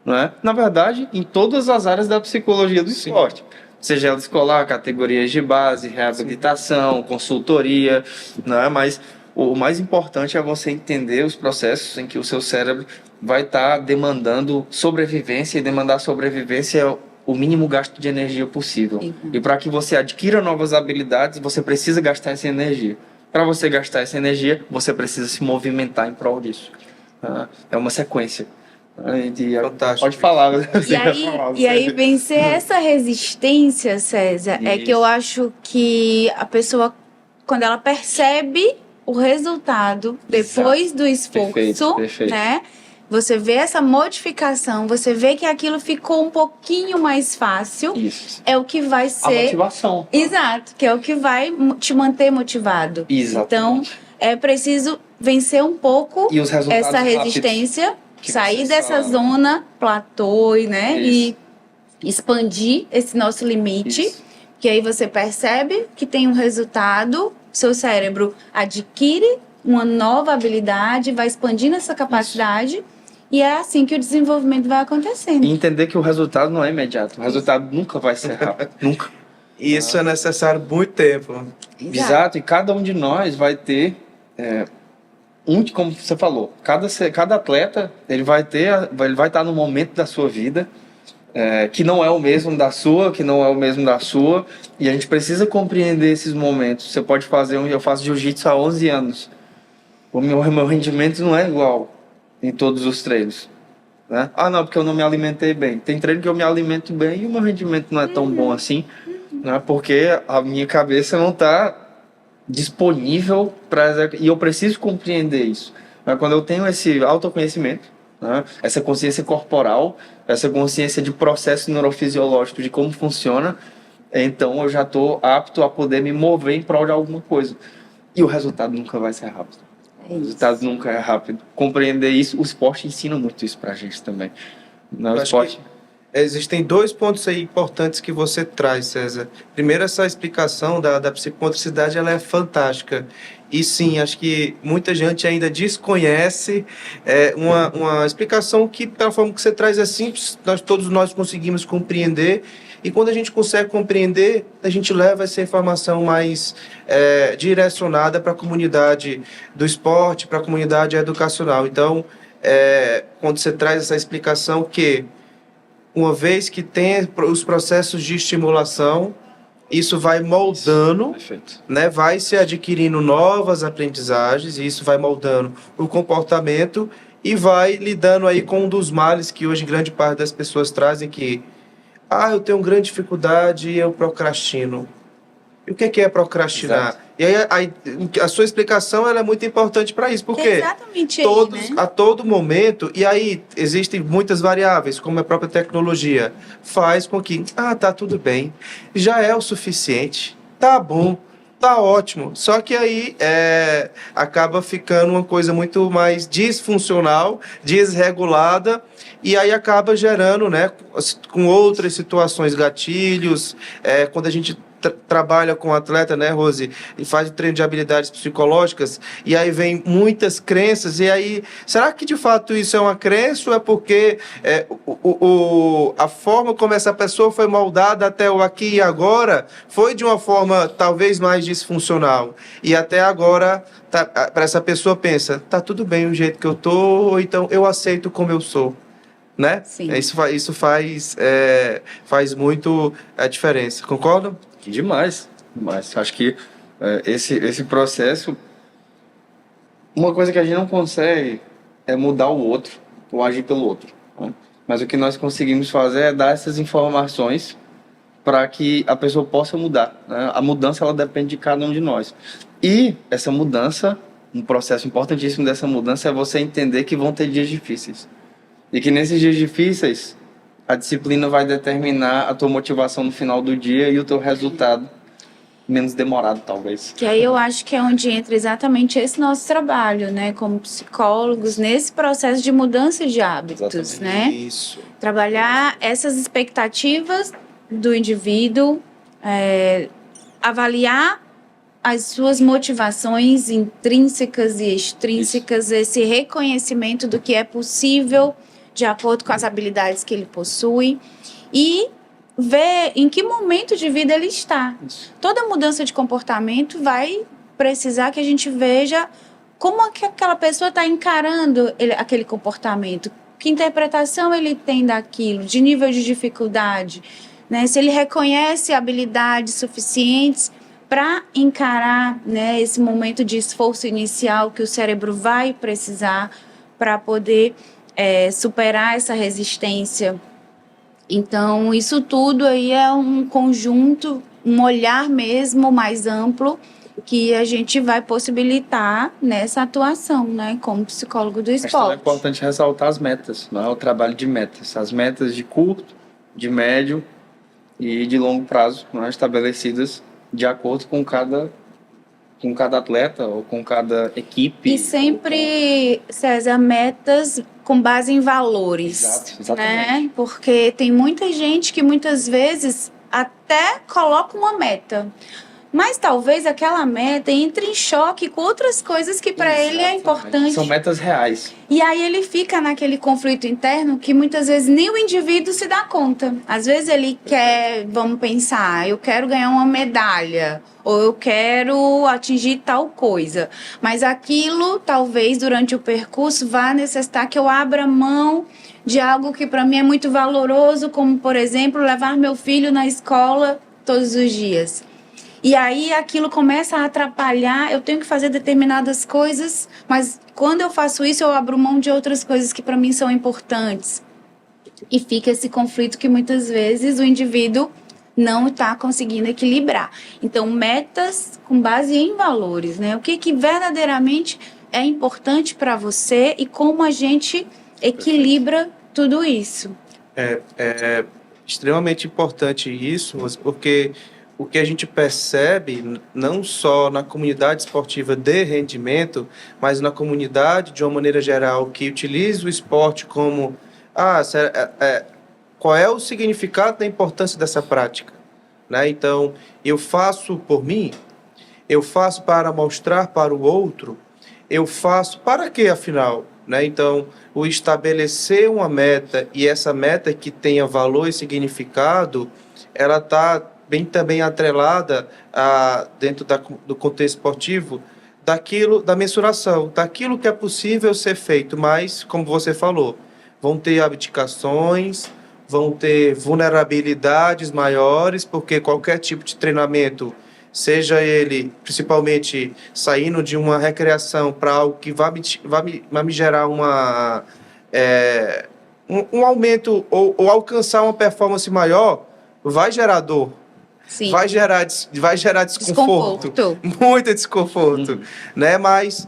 Não é? Na verdade, em todas as áreas da psicologia do esporte. Seja ela escolar, categorias de base, reabilitação, consultoria, não é? Mas o mais importante é você entender os processos em que o seu cérebro vai estar demandando sobrevivência, e demandar sobrevivência é o mínimo gasto de energia possível. E para que você adquira novas habilidades, você precisa gastar essa energia. Para você gastar essa energia, você precisa se movimentar em prol disso. É uma sequência. Fantástico. Pode falar. E aí vencer essa resistência, César, é que eu acho que a pessoa, quando ela percebe o resultado depois do esforço, Perfeito. né? Você vê essa modificação, você vê que aquilo ficou um pouquinho mais fácil. Isso. É o que vai ser... A motivação. Exato, que é o que vai te manter motivado. Exatamente. Então, é preciso vencer um pouco E os resultados essa resistência, sair dessa sabe. zona platô, né? Isso. E expandir esse nosso limite. Isso. Que aí você percebe que tem um resultado, seu cérebro adquire uma nova habilidade, vai expandindo essa capacidade. Isso. E é assim que o desenvolvimento vai acontecendo. E entender que o resultado não é imediato. O resultado nunca vai ser rápido. Nunca. Isso é necessário muito tempo. Exato. E cada um de nós vai ter... como você falou, cada atleta ele vai estar no momento da sua vida que não é o mesmo da sua, e a gente precisa compreender esses momentos. Você pode fazer, eu faço jiu-jitsu há 11 anos, o meu rendimento não é igual em todos os treinos, né? Não, porque eu não me alimentei bem. Tem treino que eu me alimento bem e o meu rendimento não é tão bom assim, né? Porque a minha cabeça não está disponível e eu preciso compreender isso. Quando eu tenho esse autoconhecimento, né, essa consciência corporal, essa consciência de processo neurofisiológico, de como funciona, então eu já estou apto a poder me mover em prol de alguma coisa. E o resultado nunca vai ser rápido. O resultado nunca é rápido. Compreender isso, o esporte ensina muito isso pra gente também. O esporte... Existem 2 pontos aí importantes que você traz, César. Primeiro, essa explicação da psicomotricidade, ela é fantástica. E sim, acho que muita gente ainda desconhece uma explicação que, pela forma que você traz, é simples, todos nós conseguimos compreender. E quando a gente consegue compreender, a gente leva essa informação mais direcionada para a comunidade do esporte, para a comunidade educacional. Então, quando você traz essa explicação que, uma vez que tem os processos de estimulação, isso vai moldando, Perfeito. né, vai se adquirindo novas aprendizagens, e isso vai moldando o comportamento e vai lidando aí com um dos males que hoje grande parte das pessoas trazem, que eu tenho grande dificuldade e eu procrastino. E o que é procrastinar? Exato. E aí a sua explicação ela é muito importante para isso, porque É exatamente aí, todos, né? a todo momento, e aí existem muitas variáveis, como a própria tecnologia, faz com que, tá tudo bem, já é o suficiente, tá bom, tá ótimo. Só que aí acaba ficando uma coisa muito mais disfuncional, desregulada, e aí acaba gerando, né, com outras situações, gatilhos, quando a gente trabalha com atleta, né, Rose, e faz treino de habilidades psicológicas, e aí vem muitas crenças, e aí, será que de fato isso é uma crença ou é porque a forma como essa pessoa foi moldada até o aqui e agora foi de uma forma talvez mais disfuncional, e até agora para essa pessoa pensa, tá tudo bem o jeito que eu tô, ou então eu aceito como eu sou, né? Sim. Isso faz muito a diferença, concordam? Demais, demais. Acho que esse processo, uma coisa que a gente não consegue é mudar o outro ou agir pelo outro, né? Mas o que nós conseguimos fazer é dar essas informações para que a pessoa possa mudar, né? A mudança ela depende de cada um de nós. E essa mudança, um processo importantíssimo dessa mudança é você entender que vão ter dias difíceis. E que nesses dias difíceis a disciplina vai determinar a tua motivação no final do dia e o teu resultado menos demorado, talvez. Que aí eu acho que é onde entra exatamente esse nosso trabalho, né? Como psicólogos, nesse processo de mudança de hábitos, Exatamente. né? Isso. Trabalhar essas expectativas do indivíduo, avaliar as suas motivações intrínsecas e extrínsecas, esse reconhecimento do que é possível de acordo com as habilidades que ele possui e ver em que momento de vida ele está. Isso. Toda mudança de comportamento vai precisar que a gente veja como aquela pessoa está encarando aquele comportamento, que interpretação ele tem daquilo, de nível de dificuldade, né? Se ele reconhece habilidades suficientes para encarar, né, esse momento de esforço inicial que o cérebro vai precisar para poder superar essa resistência. Então, isso tudo aí é um conjunto, um olhar mesmo mais amplo que a gente vai possibilitar nessa atuação, né, como psicólogo do Mas também é esporte. importante ressaltar as metas, não é? O trabalho de metas. As metas de curto, de médio e de longo prazo, não é? Estabelecidas de acordo com cada atleta ou com cada equipe. E sempre, César, metas com base em valores. Exato, exatamente. Né? Porque tem muita gente que muitas vezes até coloca uma meta, mas talvez aquela meta entre em choque com outras coisas que para ele é Exatamente. importante. São metas reais. E aí ele fica naquele conflito interno que muitas vezes nem o indivíduo se dá conta. Às vezes ele quer, vamos pensar, eu quero ganhar uma medalha, ou eu quero atingir tal coisa. Mas aquilo, talvez, durante o percurso, vá necessitar que eu abra mão de algo que para mim é muito valoroso, como, por exemplo, levar meu filho na escola todos os dias. E aí aquilo começa a atrapalhar, eu tenho que fazer determinadas coisas, mas quando eu faço isso eu abro mão de outras coisas que para mim são importantes. E fica esse conflito que muitas vezes o indivíduo não está conseguindo equilibrar. Então, metas com base em valores, né? O que verdadeiramente é importante para você e como a gente equilibra tudo isso. É extremamente importante isso, porque o que a gente percebe, não só na comunidade esportiva de rendimento, mas na comunidade, de uma maneira geral, que utiliza o esporte como... qual é o significado da importância dessa prática? Né? Então, eu faço por mim, Eu faço para mostrar para o outro? Eu faço para quê, afinal? Né? Então, o estabelecer uma meta e essa meta que tenha valor e significado, ela está bem também atrelada dentro do contexto esportivo da mensuração, daquilo que é possível ser feito, mas, como você falou, vão ter abdicações, vão ter vulnerabilidades maiores, porque qualquer tipo de treinamento, seja ele principalmente saindo de uma recreação para algo que vai me gerar um aumento ou alcançar uma performance maior, vai gerar dor. Sim. Vai gerar desconforto. Muito desconforto. Né? Mas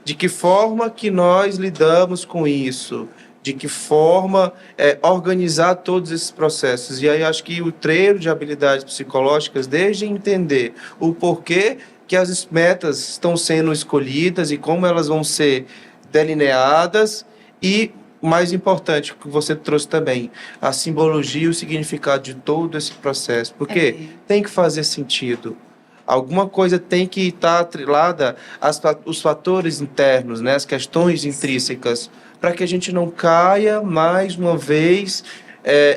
de que forma que nós lidamos com isso? De que forma organizar todos esses processos? E aí acho que o treino de habilidades psicológicas, desde entender o porquê que as metas estão sendo escolhidas e como elas vão ser delineadas, e o mais importante, que você trouxe também, a simbologia e o significado de todo esse processo. Porque tem que fazer sentido. Alguma coisa tem que estar atrelada aos fatores internos, né? As questões intrínsecas, para que a gente não caia mais uma vez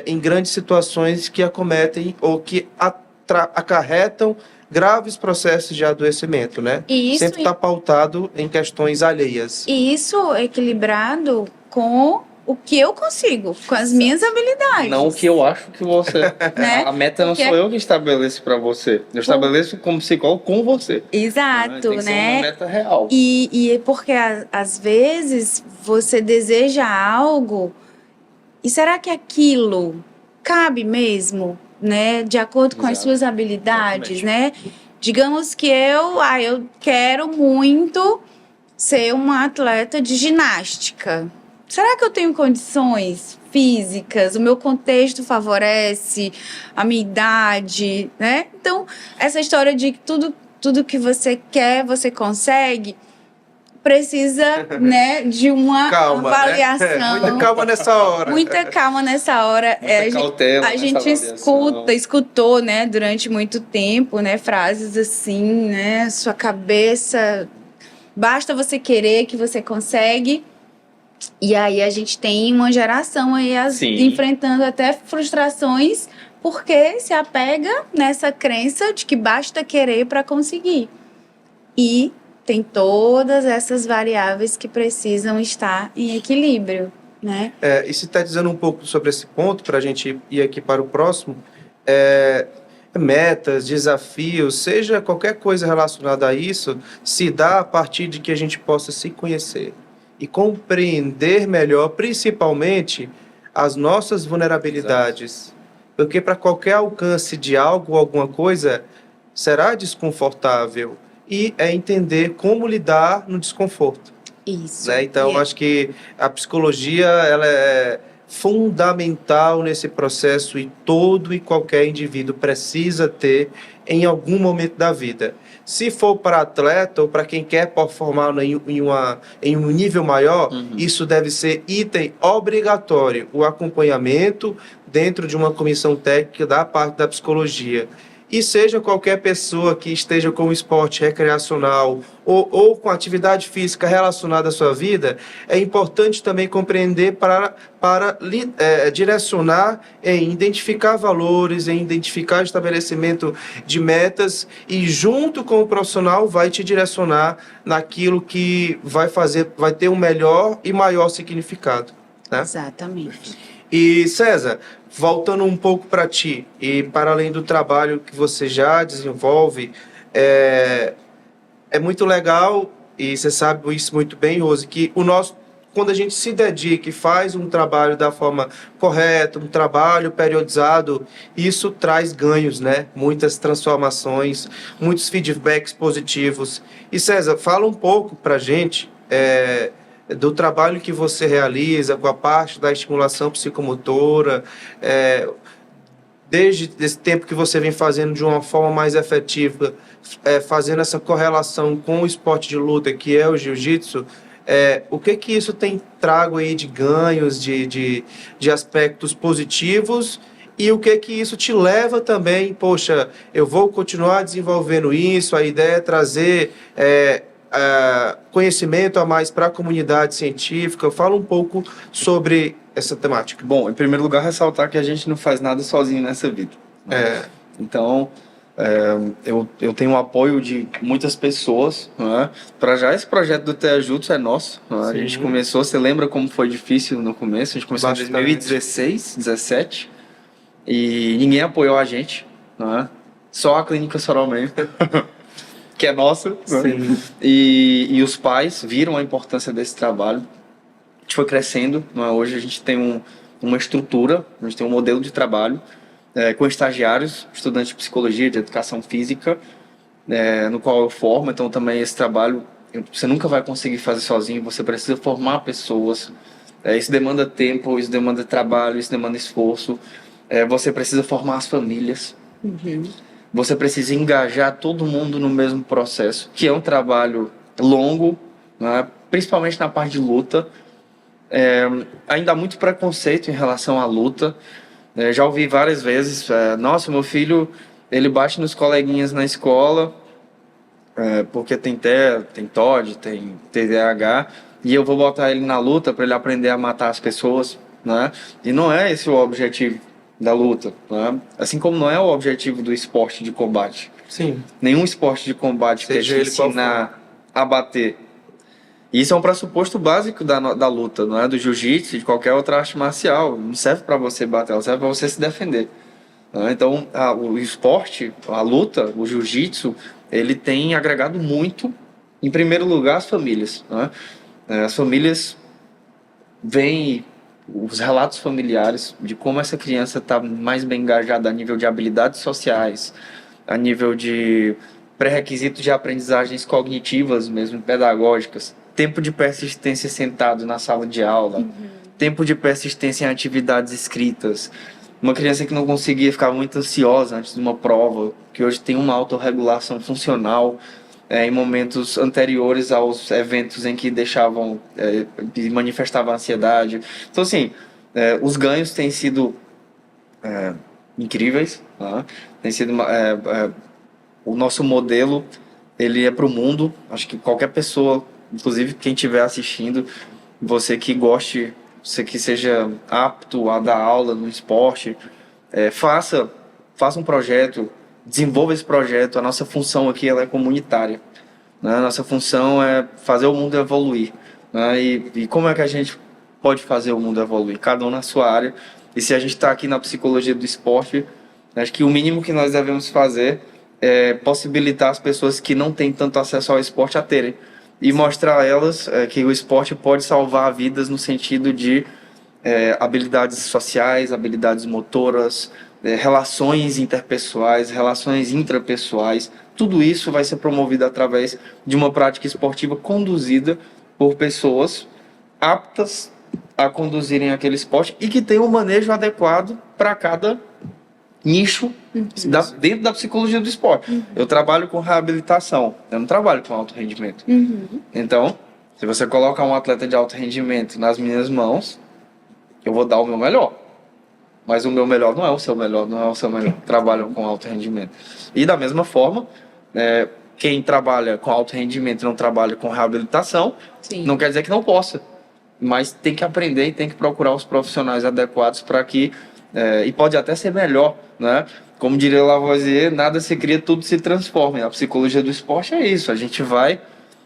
em grandes situações que acometem ou que acarretam graves processos de adoecimento, né? Sempre está pautado em questões alheias. E isso equilibrado com o que eu consigo, com as minhas habilidades. Não o que eu acho que você... Né? A meta não sou eu que estabeleço para você. Eu estabeleço como psicólogo com você. Exato, tem que ser uma meta real. E porque às vezes você deseja algo e será que aquilo cabe mesmo, né? De acordo com as suas habilidades, né? Digamos que eu quero muito ser uma atleta de ginástica. Será que eu tenho condições físicas? O meu contexto favorece a minha idade, né? Então, essa história de tudo que você quer, você consegue, precisa, né, de uma avaliação. Né? Muita calma nessa hora. Muita calma nessa hora. A gente escutou, né, durante muito tempo, né, frases assim, né, sua cabeça, basta você querer que você consegue. E aí a gente tem uma geração aí enfrentando até frustrações porque se apega nessa crença de que basta querer para conseguir. E tem todas essas variáveis que precisam estar em equilíbrio, né? E se está dizendo um pouco sobre esse ponto, para a gente ir aqui para o próximo, metas, desafios, seja qualquer coisa relacionada a isso, se dá a partir de que a gente possa se conhecer e compreender melhor, principalmente, as nossas vulnerabilidades. Exato. Porque para qualquer alcance de algo ou alguma coisa, será desconfortável. E entender como lidar no desconforto. Isso. Né? Então, acho que a psicologia ela é fundamental nesse processo e todo e qualquer indivíduo precisa ter em algum momento da vida. Se for para atleta ou para quem quer performar em um nível maior, isso deve ser item obrigatório, o acompanhamento dentro de uma comissão técnica da parte da psicologia. E seja qualquer pessoa que esteja com o esporte recreacional ou com atividade física relacionada à sua vida, é importante também compreender para direcionar em identificar valores, em identificar estabelecimento de metas e junto com o profissional vai te direcionar naquilo que vai ter um melhor e maior significado. Né? Exatamente. E César, voltando um pouco para ti, e para além do trabalho que você já desenvolve, é muito legal, e você sabe isso muito bem, Rose, que quando a gente se dedica e faz um trabalho da forma correta, um trabalho periodizado, isso traz ganhos, né? Muitas transformações, muitos feedbacks positivos. E César, fala um pouco para a gente do trabalho que você realiza com a parte da estimulação psicomotora, desde esse tempo que você vem fazendo de uma forma mais efetiva, fazendo essa correlação com o esporte de luta, que é o jiu-jitsu, o que isso tem trago aí de ganhos, de aspectos positivos e o que isso te leva também, poxa, eu vou continuar desenvolvendo isso, a ideia é trazer conhecimento a mais para a comunidade científica. Fala um pouco sobre essa temática. Bom, em primeiro lugar, ressaltar que a gente não faz nada sozinho nessa vida. Né? Então, eu tenho o apoio de muitas pessoas. Né? Para já, esse projeto do Teajutsu é nosso. Né? A gente começou, você lembra como foi difícil no começo? A gente começou em 2016, 2017, e ninguém apoiou a gente. Né? Só a Clínica Soromé, que é nossa. Né? E os pais viram a importância desse trabalho. A gente foi crescendo. Né? Hoje a gente tem uma estrutura, a gente tem um modelo de trabalho com estagiários, estudantes de psicologia, de educação física, no qual eu formo. Então também esse trabalho você nunca vai conseguir fazer sozinho, você precisa formar pessoas. Isso demanda tempo, isso demanda trabalho, isso demanda esforço. Você precisa formar as famílias. Você precisa engajar todo mundo no mesmo processo, que é um trabalho longo, né? Principalmente na parte de luta. Ainda há muito preconceito em relação à luta. Já ouvi várias vezes, nossa, meu filho, ele bate nos coleguinhas na escola, porque tem TOD, tem TDAH, e eu vou botar ele na luta para ele aprender a matar as pessoas, né? E não é esse o objetivo da luta, né? Assim como não é o objetivo do esporte de combate. Sim. Nenhum esporte de combate quer te ensinar a bater. Isso é um pressuposto básico da luta, não é? Do jiu-jitsu, de qualquer outra arte marcial. Não serve para você bater, ela serve para você se defender. Então, o esporte, a luta, o jiu-jitsu, ele tem agregado muito, em primeiro lugar, as famílias. Né? As famílias veem os relatos familiares de como essa criança está mais bem engajada a nível de habilidades sociais, a nível de pré-requisitos de aprendizagens cognitivas mesmo, pedagógicas, tempo de persistência sentado na sala de aula, tempo de persistência em atividades escritas. Uma criança que não conseguia ficar muito ansiosa antes de uma prova, que hoje tem uma autorregulação funcional em momentos anteriores aos eventos em que deixavam e manifestavam ansiedade. Então, assim, os ganhos têm sido incríveis. Tá? Tem sido o nosso modelo, ele é para o mundo. Acho que qualquer pessoa, inclusive quem estiver assistindo, você que goste, você que seja apto a dar aula no esporte, faça um projeto, desenvolva esse projeto. A nossa função aqui ela é comunitária. Né? A nossa função é fazer o mundo evoluir. Né? E como é que a gente pode fazer o mundo evoluir? Cada um na sua área. E se a gente está aqui na psicologia do esporte, acho que o mínimo que nós devemos fazer é possibilitar as pessoas que não têm tanto acesso ao esporte a terem. E mostrar a elas que o esporte pode salvar vidas no sentido de habilidades sociais, habilidades motoras, relações interpessoais, relações intrapessoais. Tudo isso vai ser promovido através de uma prática esportiva conduzida por pessoas aptas a conduzirem aquele esporte e que tem um manejo adequado para cada nicho dentro da psicologia do esporte. Eu trabalho com reabilitação, eu não trabalho com alto rendimento. Então, se você coloca um atleta de alto rendimento nas minhas mãos, eu vou dar o meu melhor. Mas o meu melhor não é o seu melhor, não é o seu melhor. Trabalho com alto rendimento. E da mesma forma, quem trabalha com alto rendimento e não trabalha com reabilitação, não quer dizer que não possa. Mas tem que aprender e tem que procurar os profissionais adequados para que... e pode até ser melhor, né? Como diria Lavoisier, nada se cria, tudo se transforma. E a psicologia do esporte é isso. A gente vai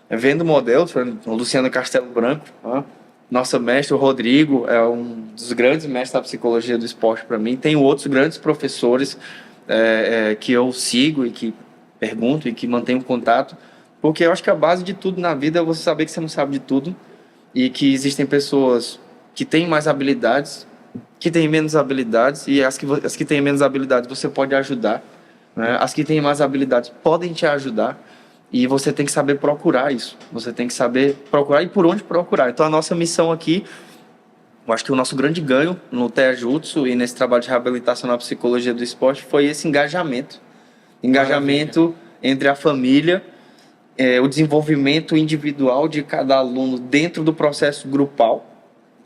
vendo modelos, o Luciano Castelo Branco, né? Nossa mestre, o Rodrigo, é um dos grandes mestres da psicologia do esporte para mim. Tem outros grandes professores que eu sigo e que pergunto e que mantenho contato, porque eu acho que a base de tudo na vida é você saber que você não sabe de tudo e que existem pessoas que têm mais habilidades, que têm menos habilidades, e as que têm menos habilidades você pode ajudar, né? As que têm mais habilidades podem te ajudar. E você tem que saber procurar isso. Você tem que saber procurar e por onde procurar. Então, a nossa missão aqui, eu acho que o nosso grande ganho no Teajutsu e nesse trabalho de reabilitação na psicologia do esporte foi esse engajamento. Engajamento entre a família, o desenvolvimento individual de cada aluno dentro do processo grupal.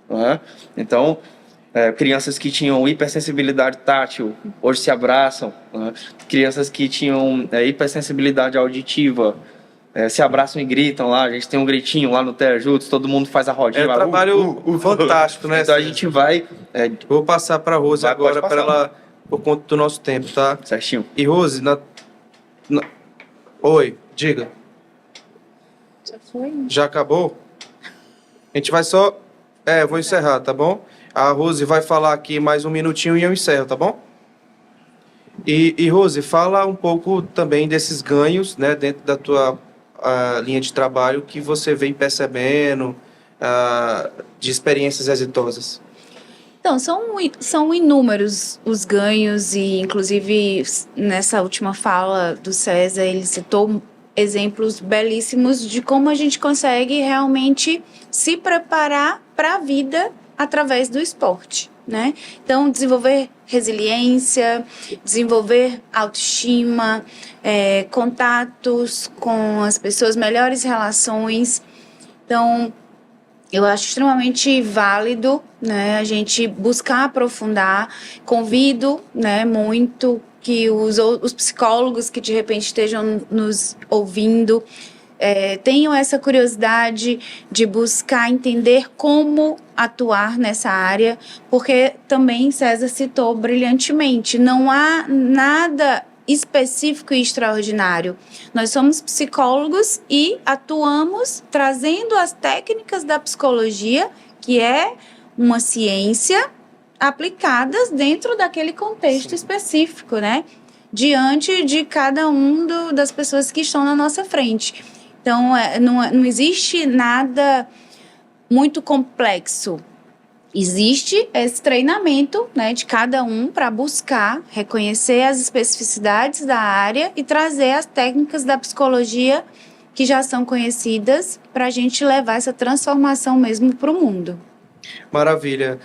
Né? Então, Crianças que tinham hipersensibilidade tátil, hoje se abraçam. Né? Crianças que tinham hipersensibilidade auditiva, se abraçam e gritam lá. A gente tem um gritinho lá no TEA Juntos, todo mundo faz a rodinha. É um trabalho fantástico, né? Então a gente vai... Vou passar para a Rose agora, para ela, por conta do nosso tempo, tá? Certinho. E Rose, Oi, diga. Já foi? Já acabou? A gente vai só... eu vou encerrar, tá bom? A Rose vai falar aqui mais um minutinho e eu encerro, tá bom? E Rose, fala um pouco também desses ganhos, né, dentro da tua linha de trabalho que você vem percebendo, de experiências exitosas. Então, são inúmeros os ganhos e, inclusive, nessa última fala do César, ele citou exemplos belíssimos de como a gente consegue realmente se preparar para a vida através do esporte, né? Então, desenvolver resiliência, desenvolver autoestima, contatos com as pessoas, melhores relações. Então, eu acho extremamente válido, né, a gente buscar aprofundar. Convido, né, muito que os psicólogos que de repente estejam nos ouvindo tenham essa curiosidade de buscar entender como atuar nessa área, porque também César citou brilhantemente, não há nada específico e extraordinário. Nós somos psicólogos e atuamos trazendo as técnicas da psicologia, que é uma ciência, aplicadas dentro daquele contexto específico, né? Diante de cada das pessoas que estão na nossa frente. Então, não existe nada muito complexo. Existe esse treinamento, né, de cada um para buscar reconhecer as especificidades da área e trazer as técnicas da psicologia que já são conhecidas para a gente levar essa transformação mesmo para o mundo. Maravilha.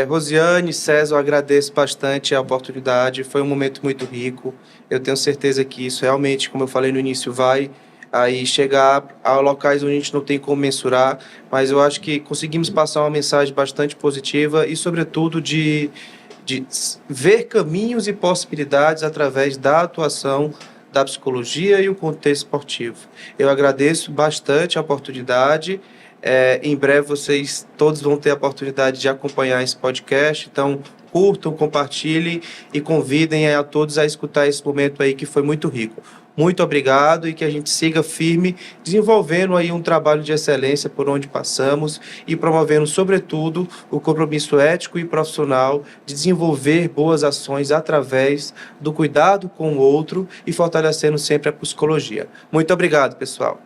Rosiane, César, eu agradeço bastante a oportunidade, foi um momento muito rico. Eu tenho certeza que isso realmente, como eu falei no início, vai aí chegar a locais onde a gente não tem como mensurar, mas eu acho que conseguimos passar uma mensagem bastante positiva e, sobretudo, de ver caminhos e possibilidades através da atuação da psicologia e o contexto esportivo. Eu agradeço bastante a oportunidade. Em breve vocês todos vão ter a oportunidade de acompanhar esse podcast, então curtam, compartilhem e convidem a todos a escutar esse momento aí que foi muito rico. Muito obrigado e que a gente siga firme, desenvolvendo aí um trabalho de excelência por onde passamos e promovendo, sobretudo, o compromisso ético e profissional de desenvolver boas ações através do cuidado com o outro e fortalecendo sempre a psicologia. Muito obrigado, pessoal.